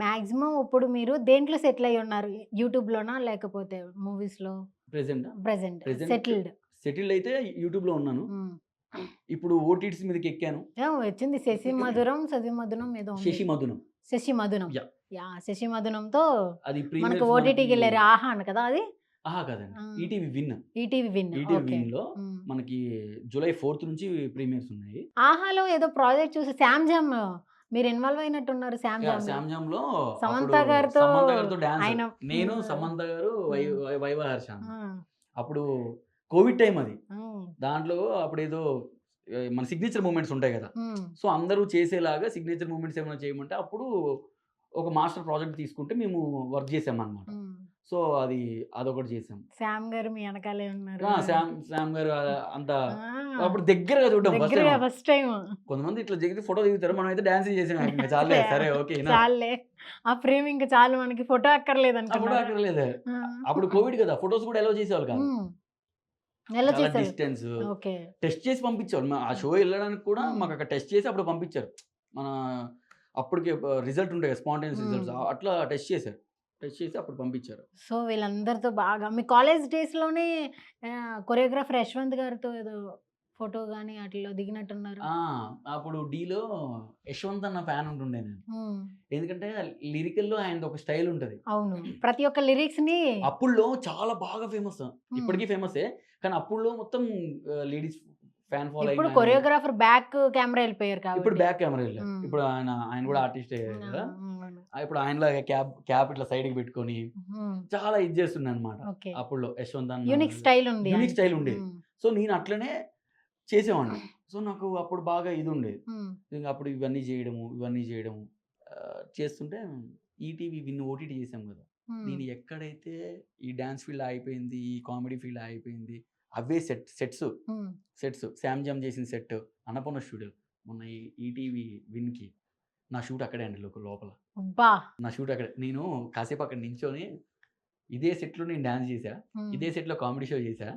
మాక్సిమం ఇప్పుడు మీరు దేంట్లో సెటిల్ అయ్యి ఉన్నారు? యూట్యూబ్ లోనా లేకపోతే మూవీస్ లో? ప్రెసెంట్ సెటిల్డ్ అయితే యూట్యూబ్ లో ఉన్నాను. ఇప్పుడు ఓటీటీస్ మీదకి ఎక్కాను. వచ్చింది శశి మధురం ఏదో శశి మధునంతో అది మనకు ఓటీటీకి వెళ్ళారు. ఆహా అని కదా అది? కాదండి, ఈటీవీ విన్ లో మనకి జూలై 4th నుంచి ప్రీమియర్స్ ఉన్నాయి. ఆహాలో ఏదో ప్రాజెక్ట్ చూసి శామ్జామ్ మీరు ఇన్వాల్వ్ అయినట్టున్నారు. శామ్జామ్ లో సమంత గారితో డాన్స్, నేను సమంత గారు వైవా హర్ష. అప్పుడు కోవిడ్ టైం అది. దాంట్లో అప్పుడు ఏదో మన సిగ్నేచర్ మూమెంట్స్ ఉంటాయి కదా, సో అందరూ చేసేలాగా సిగ్నేచర్ మూమెంట్స్ ఏమైనా చేయమంటే అప్పుడు ఒక మాస్టర్ ప్రాజెక్ట్ తీసుకుంటే మేము వర్క్ చేసామన్నమాట. సో అదొకటి చేసాం. శామ్ గారు మీ వెనకాలే ఉన్నారు. శామ్ గారు అంతా అప్పుడు దగ్గరగా చూడడం ఫస్ట్ టైం. కొంతమంది ఇట్లా దిగితే ఫోటో దిగుతారు, మనం అయితే డాన్స్ చేసాం. చాలే, సరే ఓకే చాలే, ఆ ఫ్రేమ్ ఇంకా చాలు, మనకి ఫోటో అక్కర్లేదు. అప్పుడు కోవిడ్ కదా, ఫొటోస్ కూడా ఎలా చేసేవాళ్ళు కాదు. డిస్టెన్స్ టెస్ట్ చేసి పంపించారు. ఆ షో వెళ్ళడానికి కూడా మాకు అక్కడ టెస్ట్ చేసి అప్పుడు పంపించారు. మన అప్పటికే రిజల్ట్ ఉంటాయి కదా, స్పాంటేనియస్ రిజల్ట్స్, అట్లా టెస్ట్ చేసి అప్పుడు పంపించారు. సో వీళ్ళందరితో బాగా మీ కాలేజ్ డేస్ లోనే కొరియోగ్రాఫర్ యశ్వంత్ గారితో ఏదో ఫోటో గానీ అట్లా దిగినట్టున్నారు. అప్పుడు డీలో యశ్వంత్ అన్న ఫ్యాన్ ఉంటుండే నేను. ఎందుకంటే లిరికల్లో ఆయన ఒక స్టైల్ ఉంటది. అవును, ప్రతి ఒక్క లిరిక్స్ ని అప్పుడులో చాలా బాగా ఫేమస్, ఇప్పటికీ ఫేమసే. కానీ అప్పుడులో మొత్తం లేడీస్ ఫ్యాన్ ఫాలో. ఇప్పుడు కొరియోగ్రాఫర్ బ్యాక్ కెమెరా వెళ్ళిపోయారు కాబట్టి ఇప్పుడు బ్యాక్ కెమెరా వెళ్ళారు. ఇప్పుడు ఆయన కూడా ఆర్టిస్ట్ కదా. ఇప్పుడు ఆయనలా క్యాప్ ఇట్లా సైడ్ కి పెట్టుకొని చాలా ఇది చేస్తుండే అనమాట. అప్పుడు యశ్వంత్ అన్న యూనిక్ స్టైల్ ఉండేది. సో నేను అట్లనే చేసేవాడిని. సో నాకు అప్పుడు బాగా ఇది ఉండేది. ఇంకా అప్పుడు ఇవన్నీ చేయడము చేస్తుంటే ఈటీవీ విన్ ఓటీటీ చేసాం కదా. నేను ఎక్కడైతే ఈ డాన్స్ ఫీల్డ్ అయిపోయింది, ఈ కామెడీ ఫీల్డ్ అయిపోయింది, అవే సెట్స్ శామ్జామ్ చేసిన సెట్ అన్నపూర్ణ స్టూడియో మొన్న ఈటీవీ విన్కి నా షూట్ అక్కడే అండి లోపల. అబ్బా! నా షూట్ అక్కడే. నేను కాసేపు అక్కడ నించొని ఇదే సెట్‌లో నేను డాన్స్ చేశా. ఇదే సెట్‌లో కామెడీ షో చేశా.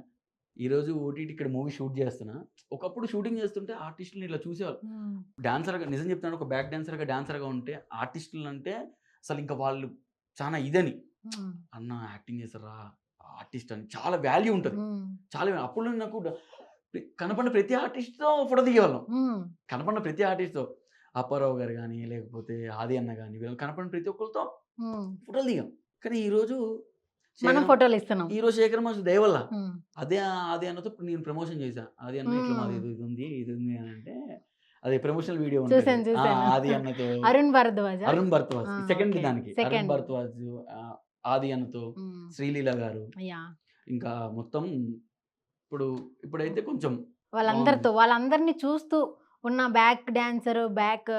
ఈరోజు ఓటీటీ ఇక్కడ మూవీ షూట్ చేస్తున్నా. ఒకప్పుడు షూటింగ్ చేస్తుంటే ఆర్టిస్టులని ఇట్లా చూసేవాళ్ళు. డాన్సర్‌గా నిజం చెప్తున్నాను, ఒక బ్యాక్ డాన్సర్‌గా ఉంటే ఆర్టిస్టులంటే అసలు ఇంకా వాళ్ళు చాలా ఇదని. అన్న యాక్టింగ్ చేస్తారా ఆర్టిస్ట్ అని చాలా వాల్యూ ఉంటది. చాలా అప్పుడు నాకు కనపడిన ప్రతి ఆర్టిస్ట్‌తో ఫోటో దిగేవాళ్ళం. కనపడిన ప్రతి ఆర్టిస్ట్‌తో అప్పారావు గారు గాని, లేకపోతే ఆది అన్న గాని వీళ్ళు కనపడిన ప్రతి ఒక్కళ్ళతో ఫోటోలు దిగాం. కానీ మనం ఫోటోలు ఇస్తున్నాం. ఈరోజు శేఖర్ మాస్టర్ దయ వల్ల అదే ఆది అన్నతో నేను ప్రమోషన్ చేశా. ఆది అన్న ఇట్లా మాది ఇది ఉంది అని అంటే అది ప్రమోషనల్ వీడియో చూసాను. ఆది అన్నతో అరుణ్ భరద్వాజ్ సెకండ్ దానికి అరుణ్ భరద్వాజ్ ఆది అన్నతో శ్రీలీల గారు ఇంకా మొత్తం ఇప్పుడైతే కొంచెం వాళ్ళందరినీ చూస్తూ ఉన్న back dancer back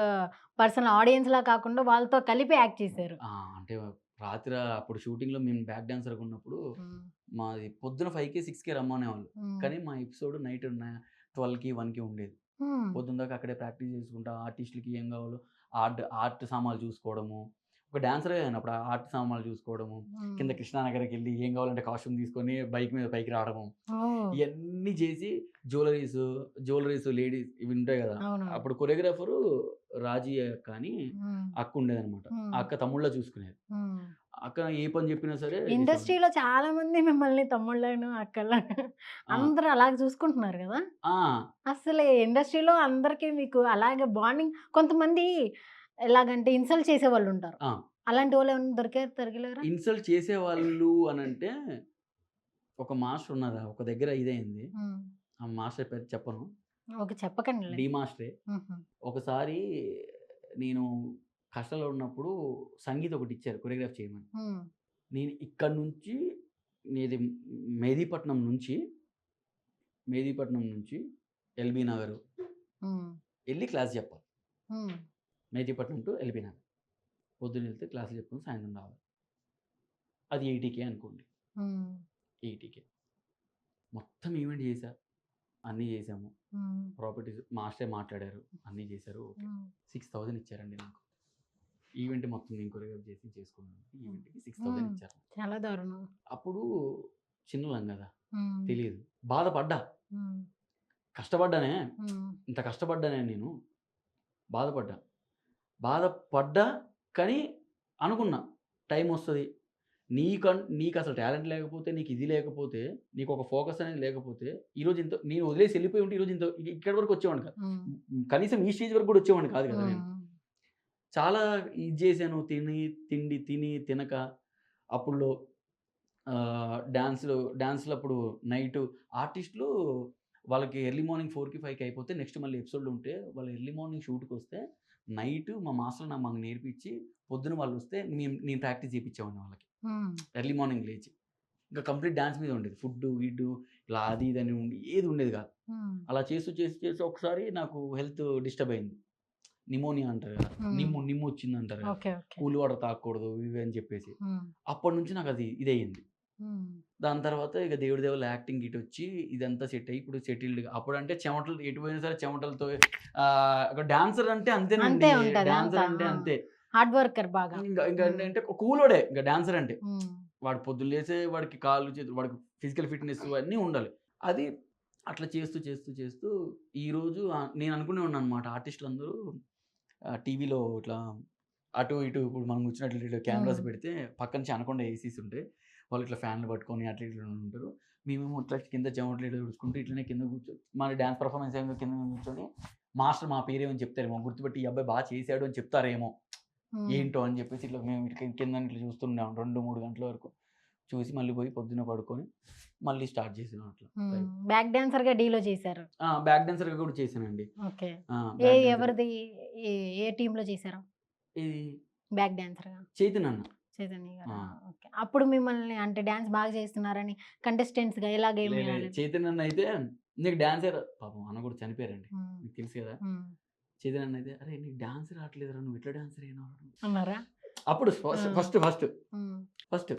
personal audience లా కాకుండా వాళ్ళతో కలిపి యాక్ట్ చేశారు. అంటే రాత్రి అప్పుడు షూటింగ్ లో మేము బ్యాక్ డాన్సర్ ఉన్నప్పుడు మాది పొద్దున 5కి 6కి రమ్మనేవాళ్ళు. కానీ మా ఎపిసోడ్ నైట్ 12కి 1కి ఉండేది. పొద్దున్న దాకా అక్కడే ప్రాక్టీస్ చేసుకుంటా ఆర్టిస్టులకి ఏం కావాలో ఆర్ట్ సామాన్లు చూసుకోవడము. ఒక డాన్సర్ అయినప్పుడు ఆర్ట్ సామాన్లు చూసుకోవడము, కింద కృష్ణానగర్కి వెళ్ళి ఏం కావాలంటే కాస్ట్యూమ్ తీసుకొని బైక్ మీద పైకి రావడము, ఇవన్నీ చేసి జ్యువెలరీస్ లేడీస్ ఇవి ఉంటాయి కదా. అప్పుడు కొరియోగ్రాఫరు రాజీ అక్క అని అక్క ఉండేది అనమాట. అక్క తమ్ముళ్ళ చూసుకునేది. అక్క ఏ పని చెప్పినా సరే ఇండస్ట్రీలో చాలా మంది మిమ్మల్ని తమ్ముళ్ళను అక్కలను అందరూ అలాగే చూసుకుంటున్నారు కదా. అసలు ఇండస్ట్రీలో అందరికీ మీకు అలాగే బాండింగ్. కొంతమంది ఎలాగంటే ఇన్సల్ట్ చేసే వాళ్ళు ఉంటారు. అలాంటి వాళ్ళు ఏమైనా దొరికారా? ఇన్సల్ట్ చేసే వాళ్ళు అని అంటే ఒక మాస్టర్ ఉన్నారా, ఒక దగ్గర ఇదైంది. ఆ మాస్టర్ పేరు చెప్పను. చెప్పకండి. డి మాస్టరే. ఒకసారి నేను కష్టాల్లో ఉన్నప్పుడు సంగీత్ ఒకటి ఇచ్చారు కొరియోగ్రాఫ్ చేయమని. నేను ఇక్కడ నుంచి మెహదీపట్నం నుంచి ఎల్బీ నగర్ వెళ్ళి క్లాస్ చెప్పాలి. మెహదీపట్నం టు ఎల్బీ నగర్ పొద్దున్న వెళ్తే క్లాసులు చెప్పుకొని సాయంత్రం రావాలి. అది 80K అనుకోండి. 80K మొత్తం ఈవెంట్ చేశా, అన్నీ చేసాము. ప్రాపర్టీస్ మాస్టరే మాట్లాడారు, అన్నీ చేశారు. 6000 ఇచ్చారండి నాకు. ఈవెంట్ మొత్తం నేను కొరియోగ్రాఫ్ చేసుకున్నాను. ఈవెంట్కి 6000 ఇచ్చారు. చాలా దారుణం. అప్పుడు చిన్నలం కదా, తెలియదు. బాధపడ్డా, కష్టపడ్డానే, ఇంత కష్టపడ్డానే నేను. బాధపడ్డా కానీ అనుకున్నా టైం వస్తుంది. నీకు అసలు టాలెంట్ లేకపోతే, నీకు ఇది లేకపోతే, నీకు ఒక ఫోకస్ అనేది లేకపోతే, ఈరోజు ఇంత నేను వదిలేసి వెళ్ళిపోయి ఉంటే ఈరోజు ఇంత ఇక్కడి వరకు వచ్చేవాడిని కాదు. కనీసం ఈ స్టేజ్ వరకు కూడా వచ్చేవాడిని కాదు కదా. నేను చాలా ఇది చేశాను, తిని తినక. అప్పుడు డాన్స్లో అప్పుడు నైట్ ఆర్టిస్టులు వాళ్ళకి ఎర్లీ మార్నింగ్ 4కి 5కి అయిపోతే నెక్స్ట్ మళ్ళీ ఎపిసోడ్లు ఉంటే వాళ్ళు ఎర్లీ మార్నింగ్ షూట్కి వస్తే నైట్ మా మాస్టర్ మాకు నేర్పించి పొద్దున వాళ్ళు వస్తే నేను ప్రాక్టీస్ చేయించేవాడిని వాళ్ళకి. ఎర్లీ మార్నింగ్ లేచి ఇంకా కంప్లీట్ డాన్స్ మీద ఉండేది. ఫుడ్ ఇలా అది ఇది అని ఏది ఉండేది కాదు. అలా చేసి ఒకసారి నాకు హెల్త్ డిస్టర్బ్ అయింది. నిమోనియా అంటారు కదా, నిమ్ము వచ్చింది అంటారు కదా, కూల్ వాటర్ తాగకూడదు ఇవి అని చెప్పేసి. అప్పటి నుంచి నాకు అది ఇదయ్యింది. దాని తర్వాత ఇక దేవుడి దేవుళ్ళ యాక్టింగ్ ఇటు వచ్చి ఇదంతా సెట్ అయ్యి ఇప్పుడు సెటిల్డ్. అప్పుడు అంటే చెమటలు ఎటు పోయినా సరే చెమటలతో. డాన్సర్ అంటే అంతేనండి, డాన్సర్ అంటే అంతే హార్డ్ వర్కర్ బాగా. ఇంకా అంటే కూలోడే ఇంకా డాన్సర్ అంటే. వాడు పొద్దున్న లేసే వాడికి కాళ్ళు చేతులు, వాడికి ఫిజికల్ ఫిట్నెస్ అన్నీ ఉండాలి. అది అట్లా చేస్తూ ఈరోజు నేను అనుకునే ఉన్నాను అనమాట. ఆర్టిస్టులు అందరూ టీవీలో ఇట్లా అటు ఇటు ఇప్పుడు మనం వచ్చినట్లు ఇట్లా కెమెరాస్ పెడితే పక్క నుంచి అనకుండా ఏసీస్ ఉంటాయి. వాళ్ళు ఇట్లా ఫ్యాన్లు పట్టుకొని అట్లా ఇట్లా ఉంటారు. మేమేమో ఇట్లా కింద చెమటలు ఇట్లా చూసుకుంటూ ఇట్లనే కింద కూర్చొని మన డ్యాన్స్ పర్ఫార్మెన్స్ ఏమో కింద కూర్చొని మాస్టర్ మా పేరేమో చెప్తారేమో, గుర్తుపెట్టి ఈ అబ్బాయి బాగా చేశాడు అని చెప్తారేమో, ఏంటో అని చెప్పేసి ఇట్లా మేము కింద ఇట్లా చూస్తున్నాం 2-3 గంటల వరకు. చూసి మళ్ళీ పోయి పొద్దున్న పడుకొని మళ్ళీ స్టార్ట్ చేసాను. అట్లా బ్యాక్ డాన్సర్ గా డీలో చేశారు. బ్యాక్ డాన్సర్ గా కూడా చేశానండి. ఎవరిది ఏ టీమ్ లో చేశారు? ఇది బ్యాక్ డాన్సర్ గా చైతన్య గారు. అప్పుడు మిమ్మల్ని అంటే డాన్స్ బాగా చేస్తున్నారని కంటెస్టెంట్స్ గా ఎలాగే చైతన్య అయితే నీకు డాన్సర్ పాపం అన్న కూడా చనిపోయారండి, మీకు తెలుసు కదా. చైతన్య అయితే అరే నీకు డాన్స్ రావట్లేదురా, నువ్వు ఎట్లా డాన్సర్ అయినా అన్నారా అప్పుడు ఫస్ట్.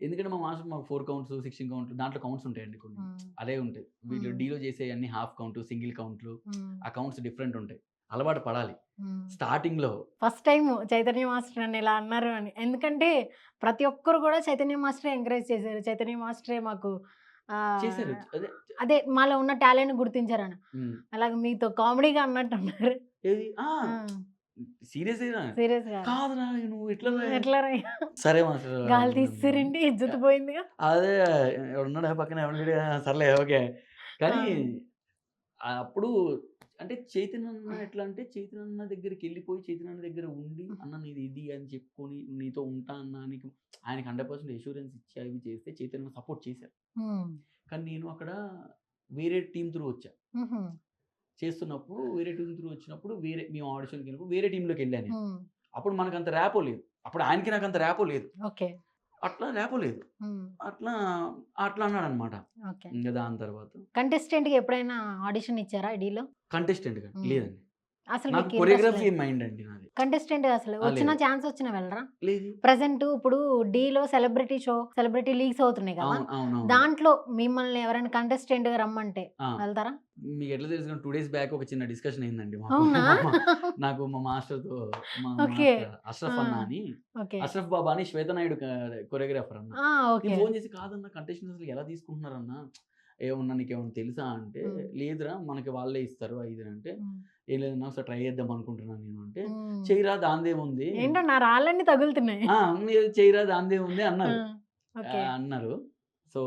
ఎందుకంటే మా మాస్టర్ మాకు 4 కౌంట్స్ 16 కౌంట్లు దాంట్లో కౌంట్స్ ఉంటాయండి కొన్ని. అదే ఉంటాయి. వీళ్ళు డీలో చేసే అన్ని హాఫ్ కౌంట్ సింగిల్ కౌంట్లు, ఆ కౌంట్స్ డిఫరెంట్ ఉంటాయి. అలవాటు పడాలి స్టార్టింగ్లో. ఫస్ట్ టైం చైతన్య మాస్టర్ అని ఇలా అన్నారు అని. ఎందుకంటే ప్రతి ఒక్కరు కూడా చైతన్య మాస్టరే ఎంకరేజ్ చేశారు. చైతన్య మాస్టరే మాకు చేశారు అదే. అదే మాలో ఉన్న టాలెంట్ గుర్తించారని. ఉమ్. అలాగే మీతో కామెడీగా అన్నట్టు అన్నారు. ఏది సీరియస్గా సీరియస్గా కాదురా నువ్వు ఇట్లా ఎట్లా సరే మాస్టర్ గాలి తీసిరండి ఇజ్జత్ పోయిందిగా. అదే ఎవడున్నాడా పక్కన ఎవడు సర్లే ఓకే. కానీ అప్పుడు అంటే చైతన్య అన్న ఎట్లా అంటే చైతన్య అన్న దగ్గరికి వెళ్ళిపోయి చైతన్య అన్న దగ్గర ఉండి అన్న నీది ఇది అని చెప్పుకొని నీతో ఉంటా అన్న నీకు ఆయనకి 100% ఎష్యూరెన్స్ ఇచ్చి అవి చేస్తే చైతన్య సపోర్ట్ చేశారు. కానీ నేను అక్కడ వేరే టీం త్రూ వచ్చా. చేస్తున్నప్పుడు వేరే టీం త్రూ వచ్చినప్పుడు మేము ఆడిషన్కి వెళ్ళినప్పుడు వేరే టీంలోకి వెళ్ళాను నేను. అప్పుడు మనకు అంత ర్యాపో లేదు. అప్పుడు ఆయనకి నాకు అంత ర్యాపో లేదు. ఓకే. అట్లా ర్యాపో లేదు. అట్లా అట్లా అన్నాడు అనమాట. ఇంకా దాని తర్వాత కంటెస్టెంట్‌గా ఎప్పుడైనా ఆడిషన్ ఇచ్చారా ఐడీలో? కంటెస్టెంట్‌గా లేదండి. అసలు నాకు మీకు కొరియోగ్రఫీ మైండ్ అండి నాది. కంటెస్టెంట్ అసలు వచ్చిన లేదు. ఛాన్స్ వచ్చినా వెళ్ళరా? లేదు. ప్రెజెంట్ ఇప్పుడు డీలో సెలబ్రిటీ లీగ్స్ అవుతున్నాయి కదా, అవును. దాంట్లో మిమ్మల్ని ఎవరైనా కంటెస్టెంట్ గా రమ్మంటే వెళ్తారా? మీకు ఎట్లా తెలుసు 2 days బ్యాక్ ఒక చిన్న డిస్కషన్ అయిందండి అవునా? నాకు మా మాస్టర్తో ఓకే. అష్రఫ్ అన్న అని అష్రఫ్ బాబా అని శ్వేత నాయుడు కొరియోగ్రాఫర్ అన్న. నేను ఫోన్ చేసి కాదన్న కంటెస్టెంట్స్ అసలు ఎలా తీసుకుంటున్నారన్న ఏమన్నా నీకేమన్నా తెలుసా అంటే లేదురా మనకి వాళ్ళే ఇస్తారు ఇది అంటే ఏం లేదన్నా ఒకసారి ట్రై చేద్దాం అనుకుంటున్నాను నేను అంటే చెయ్యరా దాందేముంది ఏంటో నా రాళ్ళన్నీ తగులుతున్నాయి. చెయ్యరా దాందేముంది అన్నారు. సో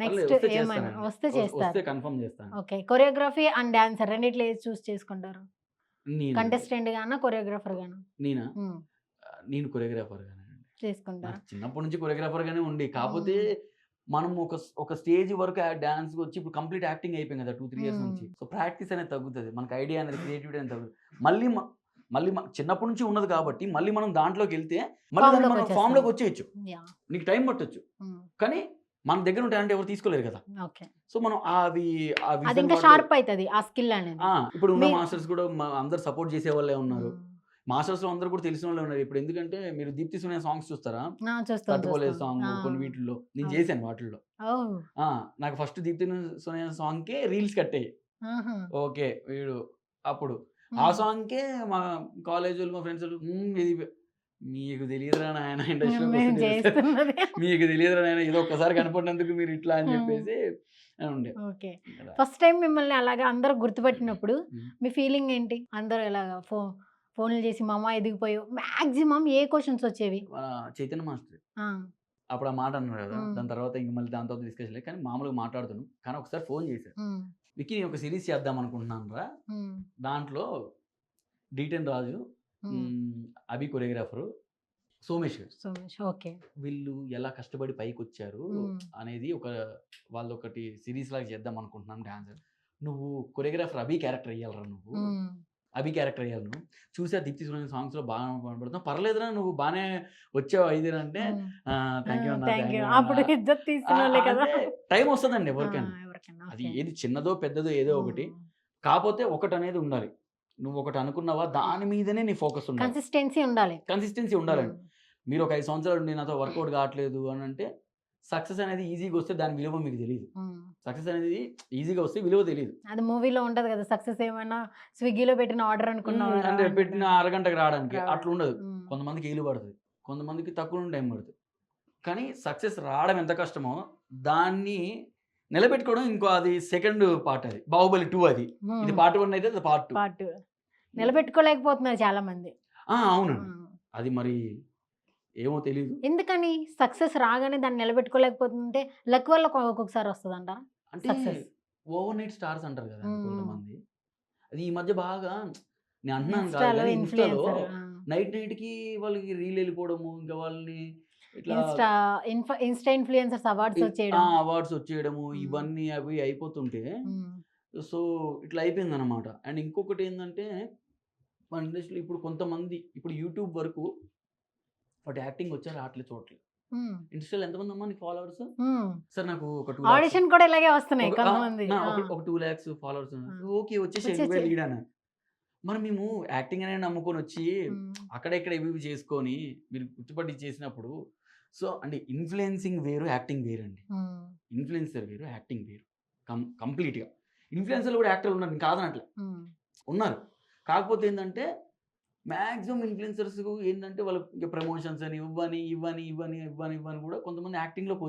నెక్స్ట్ ఏమైనా వస్తే చేస్తారు. కన్ఫర్మ్ చేస్తాను. ఓకే. కొరియోగ్రఫీ అండ్ డాన్సర్ రెండిట్లో ఏది చూస్ చేసుకుంటారు? కంటెస్టెంట్ గానా కొరియోగ్రాఫర్ గానా? నేను కొరియోగ్రాఫర్ గానే చేసుకుంటారు. చిన్నప్పటి నుంచి కొరియోగ్రాఫర్ గానే ఉండి కాకపోతే మనం ఒక స్టేజ్ వరకు డాన్స్ వచ్చి ఇప్పుడు కంప్లీట్ యాక్టింగ్ అయిపోయింది కదా 2-3 years నుంచి. సో ప్రాక్టీస్ అనేది తగ్గుతుంది, మనకి ఐడియా అనేది క్రియేటివిటీ అనేది తగ్గుతుంది. మళ్ళీ చిన్నప్పటి నుంచి ఉన్నది కాబట్టి మళ్ళీ మనం దాంట్లోకి వెళ్తే మళ్ళీ మనం ఫామ్ లోకి వచ్చేయచ్చు. నీకు టైం పట్టొచ్చు కానీ మన దగ్గర ఉంటే అంటే ఎవరు తీసుకోలేరు కదా. సో మనం అది ఇంకా షార్ప్ అవుతుంది ఆ స్కిల్ అనేది. ఇప్పుడు ఉన్న మాస్టర్స్ కూడా అందరు సపోర్ట్ చేసే వాళ్ళే ఉన్నారు. మాస్టర్స్ లో అందరూ కూడా తెలిసిన వాళ్ళే ఉన్నారు. ఇప్పుడు ఎందుకంటే మీరు దీప్తి సునే సాంగ్స్ చూస్తారా? తట్టుకోలేదు సాంగ్ కొన్ని వీటిల్లో నేను చేశాను. వాటిల్లో నాకు ఫస్ట్ దీప్తి సునే సాంగ్ కే రీల్స్ కట్టాయి. ఓకే వీడు అప్పుడు ఆ సాంగ్ కే మా కాలేజ్ వాళ్ళు మా ఫ్రెండ్స్ ఇది మీకు తెలియదురా నాయన ఇండస్ట్రీలో మీకు తెలియదురా నాయన ఇది ఒక్కసారి కనపడినందుకు మీరు ఇట్లా అని చెప్పేసి ఉండే. ఓకే. ఫస్ట్ టైం మిమ్మల్ని అలాగా అందరూ గుర్తుపట్టినప్పుడు మీ ఫీలింగ్ ఏంటి? అందరూ ఇలాగా ఫోన్లు చేసి మా అమ్మ ఎదిగిపోయావు మాక్సిమం ఏ క్వశ్చన్స్ వచ్చేవి? చైతన్య మాస్టర్ అప్పుడు ఆ మాట అన్నారు కదా. దాని తర్వాత ఇంక మళ్ళీ దాని తర్వాత డిస్కషన్ లేదు కానీ మామూలుగా మాట్లాడుతున్నాను. కానీ ఒకసారి ఫోన్ చేశారు, విక్కీ నేను ఒక సిరీస్ చేద్దాం అనుకుంటున్నాను రా, దాంట్లో D10 రాజు, అభి కొరియోగ్రాఫరు, సోమేష్ ఓకే వీళ్ళు ఎలా కష్టపడి పైకి వచ్చారు అనేది వాళ్ళు ఒకటి సిరీస్ లాగా చేద్దాం అనుకుంటున్నాను డాన్సర్. నువ్వు కొరియోగ్రాఫర్ అభి క్యారెక్టర్ అయ్యాలరా, నువ్వు అభి క్యారెక్టర్ అయ్యాను. చూసా దీప్తి సురేష్ సాంగ్స్ లో బాగా కనపడుతున్నావు, పర్లేదురా నువ్వు బాగానే వచ్చావు ఐదు అంటే టైం వస్తుందండి ఎవరికైనా. అది ఏది చిన్నదో పెద్దదో ఏదో ఒకటి, కాకపోతే ఒకటి అనేది ఉండాలి. నువ్వు ఒకటి అనుకున్నావా దాని మీదనే నీ ఫోకస్ ఉండాలి, కన్సిస్టెన్సీ ఉండాలండి. మీరు ఒక 5 సంవత్సరాలు నేను నాతో వర్కౌట్ కావట్లేదు అని అంటే సక్సెస్ అనేది ఈజీగా వస్తే దాని విలువ మీకు తెలియదు. సక్సెస్ అనేది ఈజీగా వస్తే విలువ తెలియదు. అది మూవీలో ఉంటది కదా, సక్సెస్ ఏమైనా స్విగ్గీలో పెట్టిన ఆర్డర్ అనుకున్నావు అంటే పెట్టిన అరగంటకి రావడానికి అట్లా ఉండదు. కొంతమందికి ఏలు పడుతుంది, కొంతమందికి తక్కువ టైం పడుతుంది. కానీ సక్సెస్ రావడం ఎంత కష్టమో దాన్ని నిలబెట్టుకోవడం ఇంకో అది సెకండ్ పార్ట్. అది బాహుబలి 2, అది ఇది పార్ట్ 1 అయితే అది పార్ట్ 2. నిలబెట్టుకోలేకపోతున్నారు చాలా మంది. అవును, అది మరి ఏమో తెలియదు ఎందుకని. సక్సెస్ రాగానే దాన్ని నిలబెట్టుకోలేకపోతుంటే లక్ వల్ల ఒక్కొక్కసారి వస్తుందంట. అంటే ఓవర్ నైట్ స్టార్స్ అంటారు కదా కొంతమంది. అది ఈ మధ్య బాగా నేను అంటున్నాను కాదు, ఇన్స్టాలో నైట్ కి వాళ్ళకి రీల్ వెళ్ళిపోవడము, ఇంకా వాళ్ళని ఇన్స్టా ఇన్ఫ్లుయెన్సర్స్ అవార్డ్స్ వచ్చేయడము ఇవన్నీ అవి అయిపోతుంటే సో ఇట్లా అయిపోయింది అనమాట. అండ్ ఇంకొకటి ఏంటంటే మన ఇండస్ట్రీలో ఇప్పుడు కొంతమంది ఇప్పుడు యూట్యూబ్ వరకు వాటి యాక్టింగ్ వచ్చారు ఆటలు చూడట్లేదు. ఇన్స్టాలో ఎంతమంది అమ్మా నీకు ఫాలోవర్స్? సార్ నాకు ఒక 2 ఆడిషన్ కూడా ఇలాగే వస్తున్నాయి కొంతమంది. ఒక 2 lakhs ఫాలోవర్స్. ఓకే వచ్చేసి లీడ్ అన్న. మరి మేము యాక్టింగ్ అనేది నమ్ముకొని వచ్చి అక్కడెక్కడ ఇవి చేసుకొని మీరు గుర్తుపట్టి చేసినప్పుడు సో అంటే ఇన్ఫ్లుయెన్సింగ్ వేరు, యాక్టింగ్ వేరు అండి. ఇన్ఫ్లుయెన్సర్ వేరు, యాక్టింగ్ వేరు కంప్లీట్గా. ఇన్ఫ్లుయెన్సర్లు కూడా యాక్టర్లు ఉన్నారు, కాదనట్లే ఉన్నారు. కాకపోతే ఏంటంటే మ్యాక్సిమం ఇన్‌ఫ్లుయెన్సర్స్ ఏంటంటే వాళ్ళు ఇంక ప్రమోషన్స్ అని ఇవ్వని కూడా కొంతమంది యాక్టింగ్‌లోకి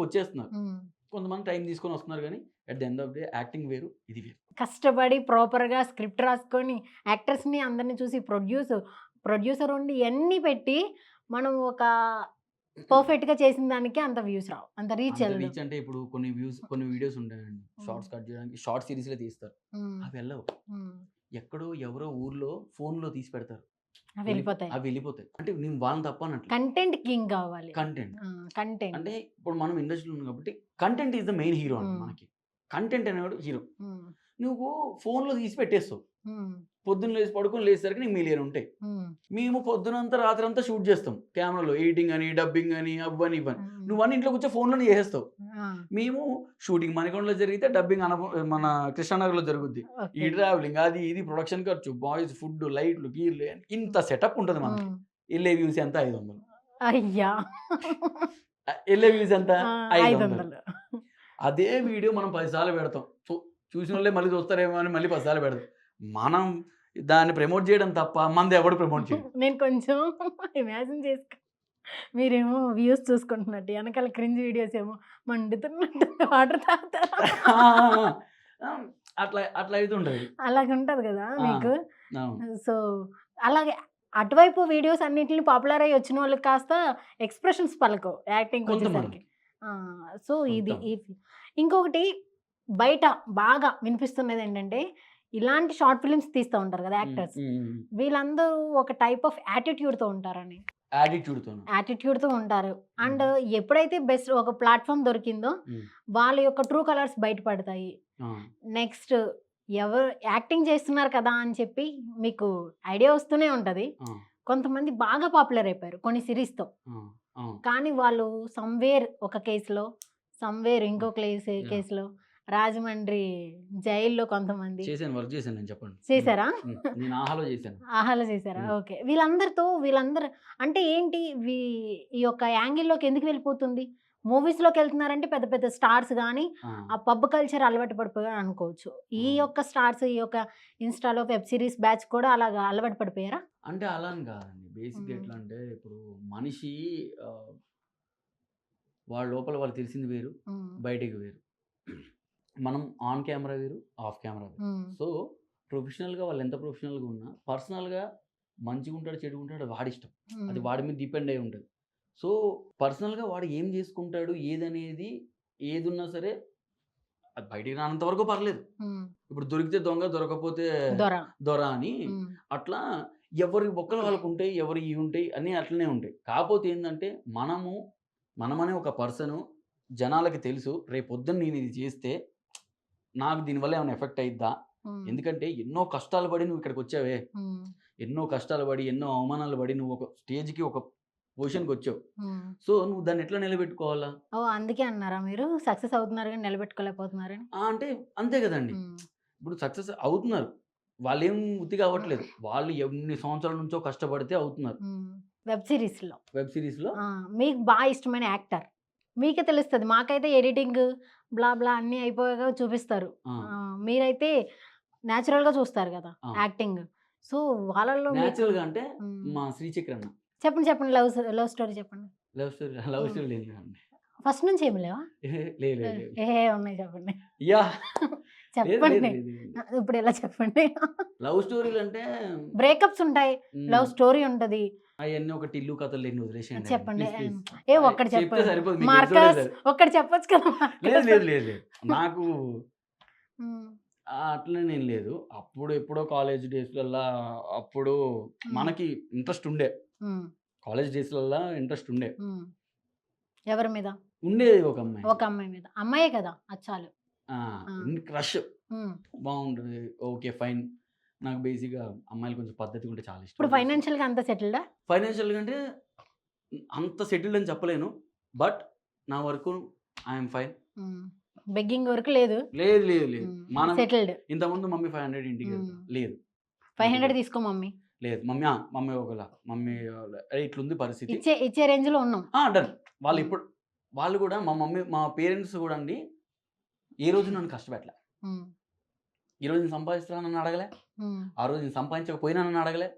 వచ్చేస్తున్నారు. కొంతమంది టైం తీసుకొని వస్తున్నారు కానీ at the end of day acting వేరు, ఇది వేరు. కష్టపడి ప్రాపర్‌గా స్క్రిప్ట్ రాసుకొని యాక్టర్స్‌ని అందరిని చూసి ప్రొడ్యూసర్ ఉండి ఇయన్నీ పెట్టి మనం ఒక పర్ఫెక్ట్‌గా చేసిన దానికి అంత వ్యూస్ రావు. అంత రీచ్ అంత వెళ్ళదు. రీచ్ అంటే ఇప్పుడు కొన్ని వీడియోస్ ఉంటాయండి. షార్ట్స్ కట్ చేయడానికి షార్ట్ సీరీస్‌లో తీస్తారు. హ్మ్. అవి వెళ్ళవు. హ్మ్. ఎక్కడో ఎవరో ఊర్లో ఫోన్‌లో తీసి పెడతారు. అవి వెళ్ళిపోతాయి. అవి వెళ్ళిపోతాయి. అంటే నేను వాళ్ళని తప్పనట్లేదు. కంటెంట్ కింగ్ కావాలి. కంటెంట్. కంటెంట్. అంటే ఇప్పుడు మనం ఇండస్ట్రీలో ఉన్నాం కాబట్టి content is the main hero అండి హ్మ్. మనకి. కంటెంట్ అనేవాడు హీరో. హ్మ్. నువ్వు ఫోన్‌లో తీసి పెట్టేస్తావు. హ్మ్. పొద్దున్న పడుకొని లేచేసరికి నీకు మిలియన్ ఉంటాయి. హ్మ్. మేము పొద్దునంతా రాత్రంతా షూట్ చేస్తాం. కెమెరాలో ఎడిటింగ్ అని, డబ్బింగ్ అని, అవ్వని ఇవ్వని. హ్మ్. నువ్వన్నీ ఇంట్లో కూర్చొని ఫోన్‌లోనే చేసేస్తావు. ఆ! మేము షూటింగ్ మణికొండలో జరిగితే డబ్బింగ్ మన కృష్ణానగర్‌లో జరుగుద్ది. ఈ ఓకే. ట్రావెలింగ్ అది ఇది ప్రొడక్షన్ ఖర్చు, బాయ్స్ ఫుడ్, లైట్లు, గీర్లు ఇంత సెటప్ ఉంటది మనకి. హ్మ్. ఎళ్ళే వ్యూస్ ఎంత 500. అయ్యా! ఎళ్ళే వ్యూస్ ఎంత ఆ! 500. 500. అదే వీడియో మనం 10 సార్లు పెడతాం. చూసినోళ్ళే మళ్ళీ చూస్తారేమో అని మళ్ళీ 10 సార్లు పెడతాం. మనం దాన్ని ప్రమోట్ చేయడం తప్ప మనది ఎవడు ప్రమోట్ చేయడు. నేను కొంచెం ఇమాజిన్ చేసుకో. మీరేమో వ్యూస్ చూసుకుంటున్నట్టు ఎనకాల క్రింజ్ వీడియోస్ ఏమో మండుతున్నట్టు వాటర్ తాగుతారా? ఆ! ఆ! అట్లా అయితుంటది. అలాగుంటది కదా ఆ! మీకు. అవును. సో, అలాగే అటువైపు వీడియోస్ అన్నిటిని పాపులర్ అయ్యి వచ్చినోళ్ళకి కాస్త ఎక్స్‌ప్రెషన్స్ పలకవు కొంతమంది. యాక్టింగ్‌కొచ్చేసరికి. ఆ! సో, ఇది కొంతమంది. ఇంకొకటి బయట బాగా వినిపిస్తున్నదేంటంటే, ఇలాంటి షార్ట్ ఫిల్మ్స్ తీస్తా ఉంటారు కదా హ్మ్. యాక్టర్స్. హ్మ్. హ్మ్. వీళ్ళందరూ ఒక టైప్ ఆఫ్ యాటిట్యూడ్‌తో ఉంటారని. యాటిట్యూడ్‌తోను. యాటిట్యూడ్‌తో ఉంటారు. అండ్ హ్మ్. ఎప్పుడైతే బెస్ట్ ఒక ప్లాట్‌ఫార్మ్ దొరికిందో, హ్మ్. వాళ్ళ యొక్క ట్రూ కలర్స్ బయటపడతాయి. ఆ! నెక్స్ట్ ఎవరు యాక్టింగ్ చేస్తున్నారు కదా అని చెప్పి మీకు ఐడియా వస్తూనే ఉంటది. ఆ! కొంతమంది బాగా పాపులర్ అయిపోయారు కొన్ని సిరీస్‌తో. ఆ! అవును. కానీ వాళ్ళు సమ్‌వేర్ ఒక కేస్‌లో, సమ్‌వేర్ ఇంకో యాహ్! కేస్‌లో, రాజమండ్రి జైల్‌లో కొంతమంది వర్క్ చేశాను నేను చెప్పండి. చేసారా? నేను ఆహాలో చేశాను. ఆహాలో చేసారా? హ్మ్. ఓకే. వీళ్ళందరూ అంటే ఏంటి ఈ యొక్క యాంగిల్‌లోకి ఎందుకు వెళ్ళిపోతుంది? మూవీస్‌లోకెళ్తున్నారంటే పెద్ద పెద్ద స్టార్స్ గాని, ఆ! ఆ పబ్ కల్చర్ అలవాటు పడిపోయారు అనుకోవచ్చు. ఈ ఆ! యొక్క స్టార్స్ ఈ యొక్క ఇన్‌స్టాలో వెబ్ సీరీస్ బ్యాచ్ కూడా అలాగా అలవాటు పడిపోయారా? అంటే అలా అని కాదండి. బేసిక్‌గా హ్మ్. ఎట్లా అంటే ఇప్పుడు మనిషి ఆహ్, వాడి లోపల వాళ్ళకి తెలిసింది వేరు, హ్మ్. బయటికి వేరు. మనం ఆన్ కెమెరా వేరు, ఆఫ్ కెమెరా వేరు. హ్మ్. సో, ప్రొఫెషనల్‌గా వాళ్ళు ఎంత ప్రొఫెషనల్‌గా ఉన్నా, పర్సనల్‌గా మంచిగుంటాడు, చెడుగుంటాడు వాడిష్టం. అది హ్మ్. వాడి మీద డిపెండ్ అయ్యి ఉంటది. సో, పర్సనల్‌గా వాడు ఏం చేసుకుంటాడు, ఏదనేది ఏదున్నా సరే అది బయటికి రానంత వరకు పర్లేదు. హ్మ్. ఇప్పుడు దొరికితే దొంగ, దొరకకపోతే దొర. దొర అని హ్మ్. అట్లా ఎవరి బొక్కలు వాళ్ళకుంటాయి. ఎవరియి ఉంటాయి. అన్నీ అట్లనే ఉంటాయి. కాపోతే ఏందంటే మనమనే ఒక పర్సను జనాలకి తెలుసు. రేపొద్దున నేనిది చేస్తే నాకు దీనివల్ల ఏమైనా ఎఫెక్ట్ అయ్యిద్దా? హ్మ్. ఎందుకంటే ఎన్నో కష్టాలు పడి నువ్వు ఇక్కడికొచ్చావే. హ్మ్. ఎన్నో కష్టాలు పడి, ఎన్నో అవమానాలు పడి నువ్వు ఒక స్టేజ్‌కి ఒక పొజిషన్‌కొచ్చావు. హ్మ్. సో, నువ్వు దాన్ని ఎట్లా నిలబెట్టుకోవాలా? ఓహ్! అందుకే అన్నారా మీరు సక్సెస్ అవుతున్నారు గాని నిలబెట్టుకోలేకపోతున్నారని? అంటే అంతే గదండీ. హ్మ్. ఇప్పుడు సక్సెస్ అవుతున్నారు. వాళ్ళేం ఉత్తిగా అవ్వట్లేదు. వాళ్ళు ఎన్ని సంవత్సరాల నుంచో కష్టపడితే అవుతున్నారు. హ్మ్. వెబ్ సీరీస్‌లో. వెబ్ సీరీస్‌లో ఆ! మీకు ఇష్టమైన యాక్టర్. మీకే తెలుస్తది. మాకైతే ఎడిటింగ్ బ్లా బ్లా అన్నీ అయిపోయాక చూపిస్తారు. ఆ! మీరైతే నేచురల్‌గా చూస్తారు గదా! ఆ! యాక్టింగ్. సో, వాళ్ళలో మీకు నేచురల్‌గా అంటే హ్మ్. మా 'శ్రీచక్రన్న' చెప్పండి. లవ్ స్టోరీ చెప్పండి. లవ్ హ్మ్. స్టోరీలు ఏం లేవండి. ఫస్ట్ నుంచి ఏమి లేవా? లేదు లేదు లేదు. ఉన్నాయి చెప్పండి. యాహ్! లేదు లేదు చెప్పండి. లేదు లేదు. ఇప్పుడు ఎలా చెప్పండి? లవ్ స్టోరీలంటే బ్రేకప్స్ ఉంటాయి. హ్మ్. లవ్ స్టోరీ ఉంటది. అయన్నీ ఒకటి ఇల్లు కథలు లేనివి వదిలేసేయండి అయన్నీ. చెప్పండి. Please please. ఒక్కటి చెప్తే చెప్పండి. సరిపోదు. మీకు ఎపిసోడే మార్కస్ ఒక్కటి చెప్పొచ్చు కదా! లేదు మార్కస్. లేదు లేదు లేదు. నాకు హ్మ్. అట్లనేం లేదు. అప్పుడు ఎప్పుడో కాలేజ్ డేస్‌లల్లా అప్పుడు హ్మ్. మనకి ఇంట్రెస్ట్ ఉండే. హ్మ్. కాలేజ్ డేస్‌లల్లా ఇంట్రెస్ట్ ఉండే. హ్మ్. ఎవరి మీద? ఉండేది ఒక అమ్మాయి. ఒక అమ్మాయి మీద. అమ్మాయే కదా! అచ్చాలు. ఆ! ఆ! క్రష్ హ్మ్. బావుంటది. ఓకే. ఫైన్. నాకు బేసిక్‌గా అమ్మాయిలు కొంచెం పద్ధతిగా ఉంటే చాలా ఇష్టం. ఇప్పుడు ఫైనాన్షియల్‌గా అంతా సెటిల్డా? ఫైనాన్షియల్‌గా అంటే అంత సెటిల్డ్ అని చెప్పలేను. బట్ నా వరకు ఐ యామ్ ఫైన్. హ్మ్. బెగ్గింగ్ వరకు లేదు. లేదు లేదు లేదు. హ్మ్. మనం సెటిల్డ్. ఇంతకుముందు మమ్మీ 500 హ్మ్. ఇంటికెళ్తా. లేదు. 500 ఇంటికెళ్ళి తీసుకో మమ్మీ. లేదు. మమ్మీ ఒకలా. మమ్మీ ఇట్లుంది పరిస్థితి. ఇచ్చే రేంజ్‌లో ఉన్నాం. డన్. హ్మ్. వాళ్ళు గూడా మా పేరెంట్స్ గూడా అండి ఏ రోజు నన్ను కష్టపెట్టలే. హ్మ్. ఈరోజు నేను సంపాదిస్తున్నా నన్ను అడగలే, ఆ రోజు నేను సంపాదించకపోయినా నన్ను అడగలే.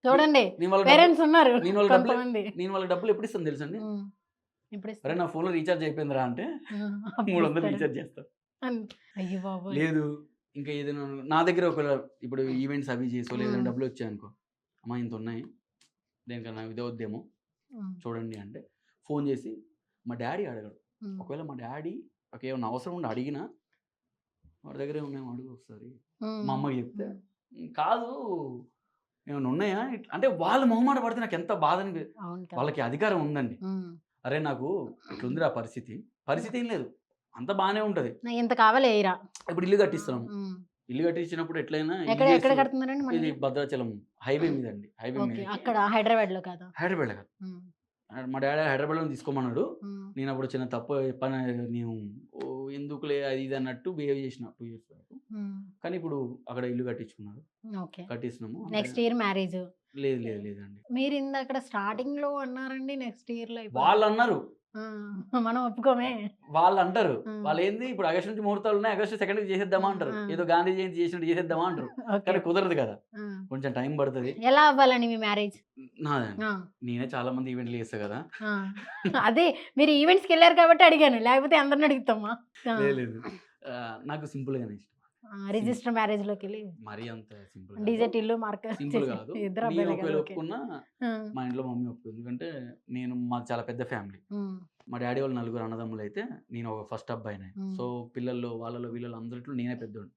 చూడండి నేను వాళ్ళకి పేరెంట్స్ ఉన్నారు నేను వాళ్ళకి డబ్బులు కొంతమంది. నేను వాళ్ళకి డబ్బులు ఎప్పుడు ఇస్తాను తెలుసండి? ఇప్పుడు అరే నా ఫోన్లో రీఛార్జ్ అయిపోయిందిరా అంటే అప్పుడు 300 ఇస్తారు. రీఛార్జ్ చేస్తా. అయ్యో బాబోయ్. లేదు ఇంకా ఏదైనా నా దగ్గర ఒకవేళ ఇప్పుడు ఈవెంట్స్ అవి చేసో లేదంటే డబ్బులు వచ్చాయనుకో, అమ్మా ఇంత ఉన్నాయి దేనికన్నా ఇదే వద్దేమో చూడండి అంటే ఫోన్ చేసి మా డాడీ అడగడు. ఒకవేళ మా డాడీ ఏమన్నా అవసరం ఉండి అడిగినా వాడి దగ్గర ఏమన్నా అడుగు ఒకసారి మా అమ్మకి చెప్తే కాదు ఏమైనా ఉన్నాయా అంటే వాళ్ళు మొహమాట పడితే నాకు ఎంత బాధ వాళ్ళకి అధికారం ఉందండి. అరే నాకు ఇట్లుందిరా పరిస్థితి ఏం లేదు, అంత బాగానే ఉంటది, ఎంత కావాలి ఇప్పుడు ఇల్లు కట్టిస్తున్నాము. ఇల్లు కట్టించినప్పుడు ఎట్లయినా ఎక్కడ కడుతున్నారండి? ఇది భద్రాచలం హైవే మీద అండి. హైవే మీద అక్కడ హైదరాబాద్ లో కాదు, హైదరాబాద్ కాదు. మా డాడీ హైదరాబాద్లో తీసుకోమన్నాడు. నేను అప్పుడు చిన్న తప్పు పని నేను ఎందుకులే అది ఇది అన్నట్టు బిహేవ్ చేసిన 2 years వరకు. కానీ ఇప్పుడు అక్కడ ఇల్లు కట్టించుకున్నారు, కట్టిస్తున్నాము. Next year marriage? లేదండి. మీరు ఇందాక స్టార్టింగ్ లో అన్నారండి నెక్స్ట్ ఇయర్ లో. వాళ్ళు అన్నారు, మనం ఒప్పుకోమే. వాళ్ళు అంటారు వాళ్ళు ఏంది ఇప్పుడు ఆగస్టు నుంచి ముహూర్తాలు ఉన్నాయి, ఆగస్టు 2nd చేసేద్దామా అంటారు, ఏదో గాంధీ జయంతి చేసినట్టు చేసేద్దామా అంటారు. కానీ కుదరదు కదా, కొంచెం టైం పడుతుంది. ఎలా అవ్వాలని మీ మ్యారేజ్? నాదండి, నేనే చాలా మంది ఈవెంట్లు చేస్తా కదా. అదే మీరు ఈవెంట్స్ కి వెళ్ళారు కాబట్టి అడిగాను, లేకపోతే అందరిని అడుగుతామా? లేదు నాకు సింపుల్ గానే ఇష్టం. రిజిస్టర్ మ్యారేజ్ లోకి వెళ్ళి మరీ అంత సింపుల్ డీజెట్ ఇల్లు సింపుల్ కాదు. నేను ఒకవేళ ఒప్పుకున్నా మా ఇంట్లో మమ్మీ ఒప్పుకుంది, ఎందుకంటే మాది చాలా పెద్ద ఫ్యామిలీ. మా డాడీ వాళ్ళు 4 అన్నదమ్ములు అయితే నేను ఒక ఫస్ట్ అబ్బాయినే. సో పిల్లల్లో వాళ్ళలో వీళ్ళలో అందరిలో నేనే పెద్దోడు.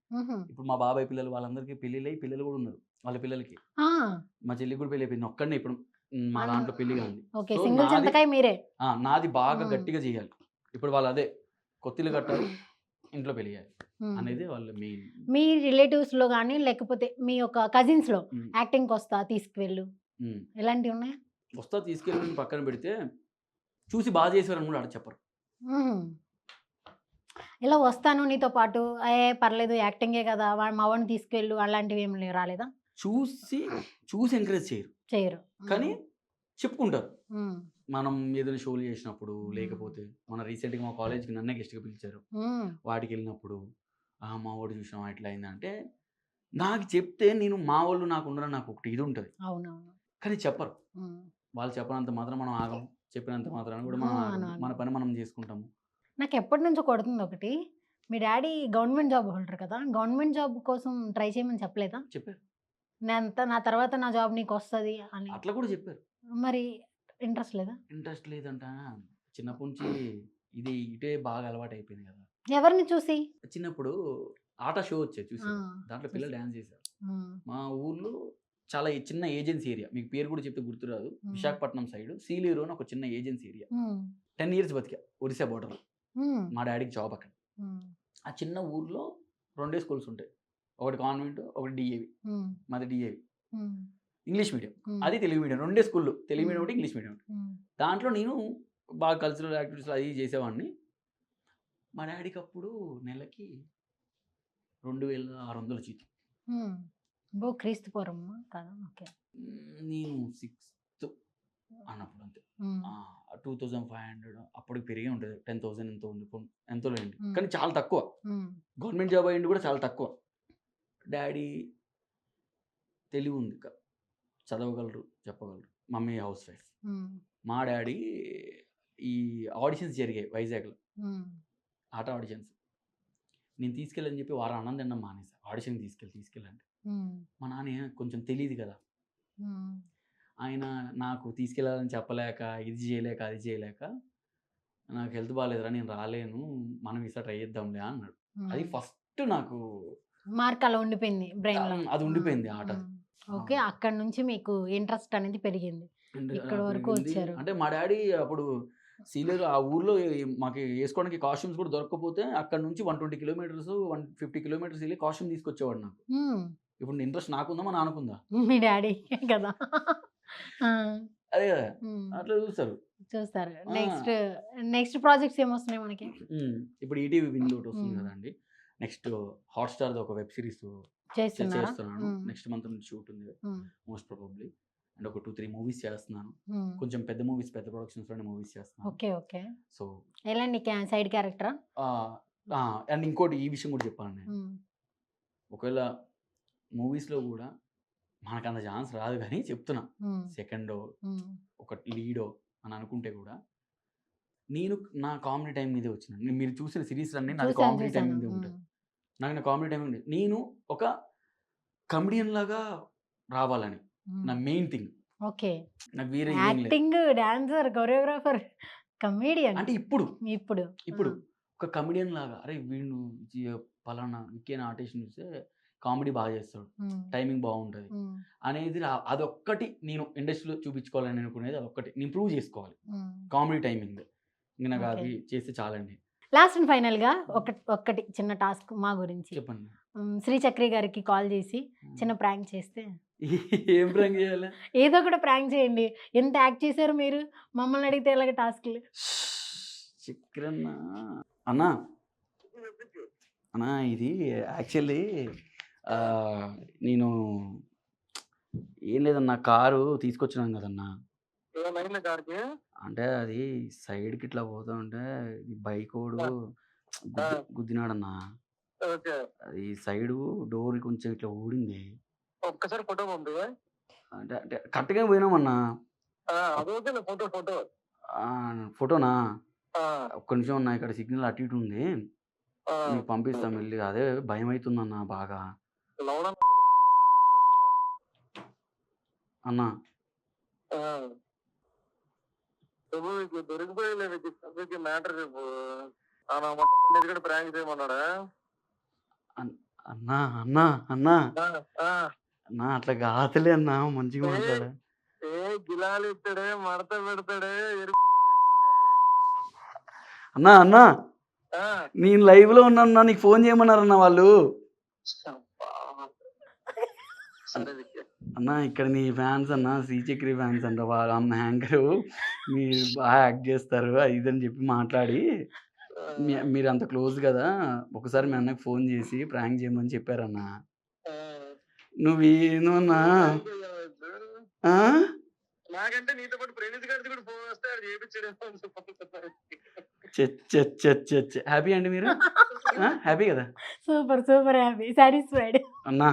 ఇప్పుడు మా బాబాయ్ పిల్లలు వాళ్ళందరికీ పిల్లలు కూడా ఉన్నారు, వాళ్ళ పిల్లలకి మా చెల్లికి కూడా పెళ్లి అయిపోయింది. ఒక్కడనే ఇప్పుడు మా దాంట్లో పెళ్లి కాదు. నాది బాగా గట్టిగా చేయాలి. ఇప్పుడు వాళ్ళు అదే కొత్తిల్లు కట్టాలి, ఇంట్లో పెళ్లి చేయాలి అనేది వాళ్ళు మెయిన్. మీ రిలేటివ్స్ లో కానీ లేకపోతే మీ యొక్క కజిన్స్ లో యాక్టింగ్ వస్తా తీసుకువెళ్ళు ఎలాంటివి ఉన్నాయి? వస్తా తీసుకెళ్ళి పక్కన పెడితే చూసి బాగా చేసేవారని కూడా చెప్పరు. ఇలా వస్తాను నీతో పాటు పర్లేదు యాక్టింగే కదా మా వాడిని తీసుకెళ్ళు అలాంటివి ఏమి రాలేదా? చూసి ఎంకరేజ్ చేయరు కానీ చెప్పుకుంటారు. మనం ఏదైనా షోలు చేసినప్పుడు లేకపోతే మన రీసెంట్గా మా కాలేజ్కి నన్నే గెస్ట్గా పిలిచారు, వాటికి వెళ్ళినప్పుడు మా వాడు చూసినా ఇట్లా అయిందంటే నాకు చెప్తే నేను మా వాళ్ళు నాకు ఉండడం నాకు ఒకటి ఇది ఉంటుంది. కానీ చెప్పరు. వాళ్ళు చెప్పినంత మాత్రం మనం ఆగం, చెప్పినంత మాత్రాన్ని కూడా మన పని మనం చేసుకుంటాము. నాకు ఎప్పటి నుంచో కొడుతుంది ఒకటి, మీ డాడీ గవర్నమెంట్ జాబ్ హోల్డర్ కదా, గవర్నమెంట్ జాబ్ కోసం ట్రై చేయమని చెప్పలేదా? చెప్పారు. నా తర్వాత నా జాబ్ నీకు వస్తుంది అని అట్లా కూడా చెప్పారు. మరి ఇంట్రెస్ట్ లేదంట. చిన్నప్పటి నుంచి ఇటే బాగా అలవాటు అయిపోయింది కదా. ఎవరిని చూసి? చిన్నప్పుడు ఆట షో వచ్చేది చూసి, దాంట్లో పిల్లలు డాన్స్ చేశారు. మా ఊర్లో చాలా చిన్న ఏజెన్సీ ఏరియా, మీకు పేరు కూడా చెప్తే గుర్తురాదు, విశాఖపట్నం సైడ్ సీలేరు అని ఒక చిన్న ఏజెన్సీ ఏరియా. 10 years బతికా ఒరిస్సా బోర్డర్. మా డాడీకి జాబ్ అక్కడ. ఆ చిన్న ఊర్లో 2 స్కూల్స్ ఉంటాయి, ఒకటి కాన్వెంట్, ఒకటి డిఏవి. మాది డిఏవి ఇంగ్లీష్ మీడియం, అది తెలుగు మీడియం. 2 స్కూళ్ళు, తెలుగు మీడియం ఒకటి, ఇంగ్లీష్ మీడియం ఒకటి. దాంట్లో నేను బాగా కల్చరల్ యాక్టివిటీస్ అది చేసేవాడిని. మా డాడీకి అప్పుడు నెలకి 2600 జీతం. క్రీస్తుపురం కదా. నేను 6th అన్నప్పుడు అంతే. 2500 అప్పటికి పెరిగి ఉంటుంది, 10,000 ఎంతో లేండి, కానీ చాలా తక్కువ. గవర్నమెంట్ జాబ్ అయ్యింది కూడా చాలా తక్కువ. డాడీ తెలివి ఉంది, చదవగలరు, చెప్పగలరు. Mummy house wife. మా డాడీ ఈ ఆడిషన్స్ జరిగాయి వైజాగ్లో, ఆట ఆడిషన్స్. నేను తీసుకెళ్ళని చెప్పి వారం అన్నం తినడం మానేసా. ఆడిషన్ తీసుకెళ్ళండి. మా నాన్న కొంచెం తెలియదు కదా, ఆయన నాకు తీసుకెళ్ళాలని చెప్పలేక, ఇది చేయలేక అది చేయలేక, నాకు హెల్త్ బాగాలేదురా నేను రాలేను, మనం ఈసారి ట్రై చేద్దాంలే అన్నాడు. అది ఫస్ట్ నాకు మార్క్ అలా ఉండిపోయింది బ్రెయిన్ లో, అది ఉండిపోయింది ఆట. ఓకే, అక్కడ నుంచి మీకు ఇంట్రెస్ట్ అనేది పెరిగింది, ఇక్కడ వరకు వచ్చారు. అంటే మా డాడీ అప్పుడు సీలేరు ఆ ఊర్లో మాకు వేసుకోవడానికి కాస్ట్యూమ్స్ కూడా దొరకకపోతే అక్కడ నుంచి 120 kilometers 150 kilometers వెళ్ళి కాస్ట్యూమ్ తీసుకొచ్చేవాడు నాకు. ఇప్పుడు ఇంట్రెస్ట్ నాకుందా మా నాన్నకుందా? మీ డాడీ కదా. అదే కదా, అట్లా చూస్తారు. నెక్స్ట్ ప్రాజెక్ట్స్ ఏమొస్తున్నాయి మనకి? ఇప్పుడు ఈటీవీ విన్ ఒకటి వస్తుంది కదండి, నెక్స్ట్ హాట్‌స్టార్ ఒక వెబ్ సిరీస్ చేస్తున్నాను. నెక్స్ట్ మంత్ నుంచి షూట్ ఉంది మోస్ట్ ప్రాబబ్లీ. అండ్ ఒక 2-3 మూవీస్ చేస్తున్నాను. కొంచెం పెద్ద మూవీస్, పెద్ద ప్రొడక్షన్స్ లోనే మూవీస్ చేస్తున్నాను. ఓకే. సో ఎలాంటి సైడ్ క్యారెక్టరా? అండ్ ఇంకోటి ఈ విషయం కూడా చెప్పాను నేను, ఒకవేళ మూవీస్లో కూడా మనకు అంత ఛాన్స్ రాదు కానీ చెప్తున్నా, సెకండో ఒక లీడో అని అనుకుంటే కూడా నేను నా కామెడీ టైం మీదే వచ్చిన. మీరు చూసిన సిరీస్ అన్నీ నాది కామెడీ టైం మీదే ఉంటుంది. నాకు నా కామెడీ టైం ఉంది. నేను ఒక కమెడియన్ లాగా రావాలని నా మెయిన్ థింగ్. ఓకే. నాకు వేరే ఏం లేదు. Acting, dancer, choreographer, comedian. అంటే ఇప్పుడు ఇప్పుడు ఒక కమెడియన్ లాగా, అరే వీడు పలానా విక్కీ అనే ఆర్టిస్ట్ చూస్తే కామెడీ బాగా చేస్తాడు, టైమింగ్ బాగుంటుంది అనేది అదొక్కటి నేను ఇండస్ట్రీలో చూపించుకోవాలని అనుకునేది. అదొక్కటి నేను ప్రూవ్ చేసుకోవాలి, కామెడీ టైమింగ్. ఇంకా నాకు అది చేస్తే చాలండి. లాస్ట్ అండ్ ఫైనల్ గా ఒక్కటి చిన్న టాస్క్ మా గురించి చెప్పండి. శ్రీ చక్రి గారికి కాల్ చేసి చిన్న ప్రాంక్ చేస్తే. ఏం ప్రాంక్ చేయాలి? ఏదో ఒకటి ప్రాంక్ చేయండి. ఎంత యాక్ట్ చేశారు మీరు, మమ్మల్ని అడిగితే ఎలాగ టాస్క్లు. చక్రన్న అన్నా అన్నా ఇది యాక్చువల్లీ నేను ఏం లేదన్నా, కారు తీసుకొచ్చినాను కదన్నా. అంటే అది సైడ్కి ఇట్లా పోతా ఉంటే బైక్ ఓడు గుద్దినాడన్నా. అది సైడ్ డోర్ కొంచెం ఇట్లా ఊడింది. ఒక్కసారి ఫోటో పంపి. అంటే అంటే కరెక్ట్గా పోయినామన్నా. ఫోటోనా? ఒక్క నిమిషం అన్నా, ఇక్కడ సిగ్నల్ అటు ఇటు ఉంది, నీకు పంపిస్తాం వెళ్ళి. అదే భయం అవుతుందన్నా బాగా. అన్నా దొరికిపోయే మ్యాటర్ చెప్పు. ప్రాంక్ చేయమన్నాడా? అన్నా అన్నా అన్నా అన్నా అట్లా కాదులే అన్నా, మంచిగా మాట్లాడా. గిలాలు ఇస్తాడే, మడత పెడతాడే. అన్నా అన్నా నేను లైవ్ లో ఉన్నా, నీకు ఫోన్ చేయమన్నారన్నా వాళ్ళు. అన్నా ఇక్కడ నీ ఫ్యాన్స్ అన్నా, శ్రీచక్రి ఫ్యాన్స్ అంట, వాళ్ళ అన్న యాంకరు మీరు బాగా యాక్ట్ చేస్తారు అది ఇది అని చెప్పి మాట్లాడి, మీరు అంత క్లోజ్ కదా, ఒకసారి మీ అన్నకు ఫోన్ చేసి ప్రాంక్ చేయమని చెప్పారన్నా. నువ్వేను అన్నా. నాకంటే నీతో పాటు ప్రేమిస్ గారికి కూడా ఫోన్ వస్తే అది చేయించాడు. హ్యాపీ అండి మీరు? హ్యాపీ కదా? సూపర్ సూపర్ హ్యాపీ, సాటిస్ఫైడ్ అన్నా.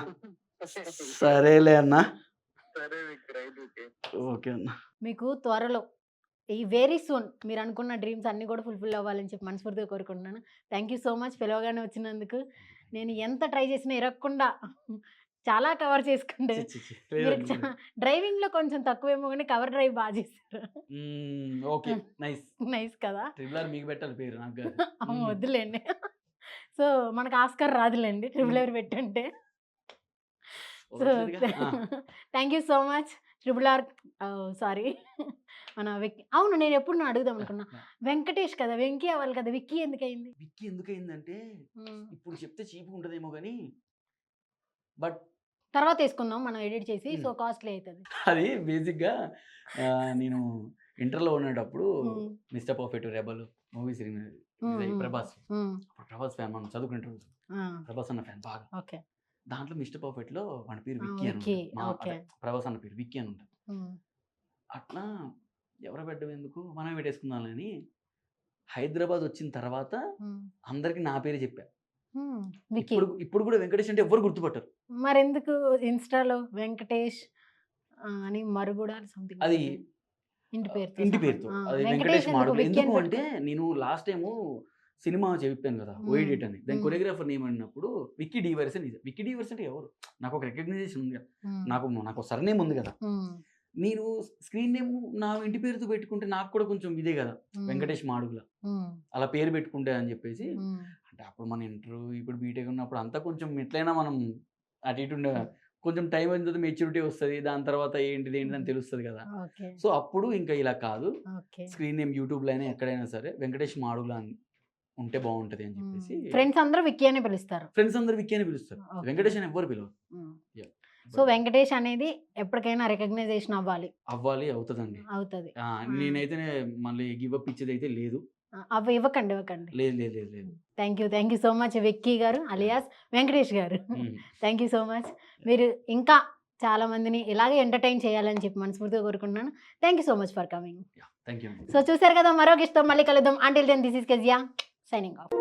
సరేలే అన్నా. సరే ఓకే అన్నా. మీకు త్వరలో ఈ వెరీ సూన్ మీరు అనుకున్న డ్రీమ్స్ అన్నీ కూడా ఫుల్ఫిల్ అవ్వాలని చెప్పి మనస్ఫూర్తిగా కోరుకుంటున్నాను. థ్యాంక్ యూ సో మచ్ పిలవగానే వచ్చినందుకు. నేను ఎంత ట్రై చేసినా ఇరగకుండా చాలా కవర్ చేసుకుంటే. మీరు డ్రైవింగ్లో కొంచెం తక్కువేమో కానీ కవర్ డ్రైవ్ బాగా చేశారు. ఓకే, నైస్ నైస్ కదా? మీకు పెట్టాలి పేరు, నాకు వద్దులేండి. సో మనకు ఆస్కర్ రాదులేండి ట్రిపుల్ ఆర్ పెట్టుంటే. So thank you so much triple R. Sorry మన విక్కీ. అవును, నేను ఎప్పుడు అడుగుదాం అనుకున్నా, వెంకటేష్ కదా, వెంకీ అవ్వాలి కదా, విక్కీ ఎందుకయింది? విక్కీ ఎందుకయిందంటే ఇప్పుడు చెప్తే చీప్గా ఉంటుందేమో కానీ, బట్ తర్వాత వేసుకుందాం మనం ఎడిట్ చేసి, సో కాస్ట్లీ అవుతుంది. అది బేసిక్గా నేను ఇంటర్లో ఉండేటప్పుడు mister perfect, rebel movie series, Prabhas fan, మనం చదువుకునే ప్రభాస్ అన్న ఫ్యాన్ బాగా. ఓకే. దాంట్లో మిస్టర్ పర్ఫెక్ట్ లో మన పేరు విక్కీ అని, ప్రభాస్ అన్న పేరు విక్కీ అని ఉంటుంది. అట్లా ఎవరు పెట్టడం ఎందుకు, మనం పెట్టేసుకుందామని హైదరాబాద్ వచ్చిన తర్వాత అందరికి నా పేరు చెప్పా. ఇప్పుడు కూడా వెంకటేష్ అంటే ఎవరు గుర్తుపట్టారు. మరి ఎందుకు ఇన్స్టాలో వెంకటేష్ అని మరుగుడ సంథింగ్, అది ఇంటి పేరుతో అది వెంకటేష్ మాడుగుల. ఎందుకు అంటే నేను లాస్ట్ టైం సినిమా చెప్పాను కదా ఓయిడిట్ అని, దాని కొరియోగ్రాఫర్ నేమ్ అన్నప్పుడు విక్కీ డీవర్స్ అని. విక్కీ డీవర్స్ అంటే ఎవరు, నాకు ఒక రికగ్నైజేషన్ ఉంది కదా, నాకు సర్ నేమ్ ఉంది కదా. నేను స్క్రీన్ నేమ్ నా ఇంటి పేరుతో పెట్టుకుంటే నాకు కూడా కొంచెం ఇదే కదా, వెంకటేష్ మాడుగుల అలా పేరు పెట్టుకుంటే అని చెప్పేసి. అంటే అప్పుడు మన ఇంటర్వ్యూ, ఇప్పుడు బీటెక్ ఉన్నప్పుడు అంతా కొంచెం ఎట్లయినా మనం అటు ఇటు ఉండే, కొంచెం టైం అయిన తర్వాత మెచ్యూరిటీ వస్తుంది, దాని తర్వాత ఏంటిది అని తెలుస్తుంది కదా. సో అప్పుడు ఇంకా ఇలా కాదు, స్క్రీన్ నేమ్ యూట్యూబ్లో అయినా ఎక్కడైనా సరే వెంకటేష్ మాడుగుల అని ఉంటే బాగుంటది అని చెప్పేసి. ఫ్రెండ్స్ అందరూ విక్కీ అని పిలుస్తారు. వెంకటేష్ అని ఎవ్వరు పిలవరు. సో వెంకటేష్ అనేది ఎప్పటికైనా రికగ్నైజేషన్ అవ్వాలి, అవుతుందండి, అవుతుంది. నేనైతే మళ్ళీ గివ్ అప్ ఇచ్చేది అయితే లేదు. అవి ఇవ్వకండి. లేదు. Thank you so much Vicky గారు అలియాస్ వెంకటేష్ గారు. Thank you so much. మీరు ఇంకా చాలా మందిని ఇలాగే ఎంటర్టైన్ చేయాలని చెప్పి మనస్ఫూర్తిగా కోరుకుంటున్నాను. Thank you so much for coming. So చూసారు కదా, మరో గిస్తో మళ్ళీ కలుద్దాం. Until then this is Kezia signing of.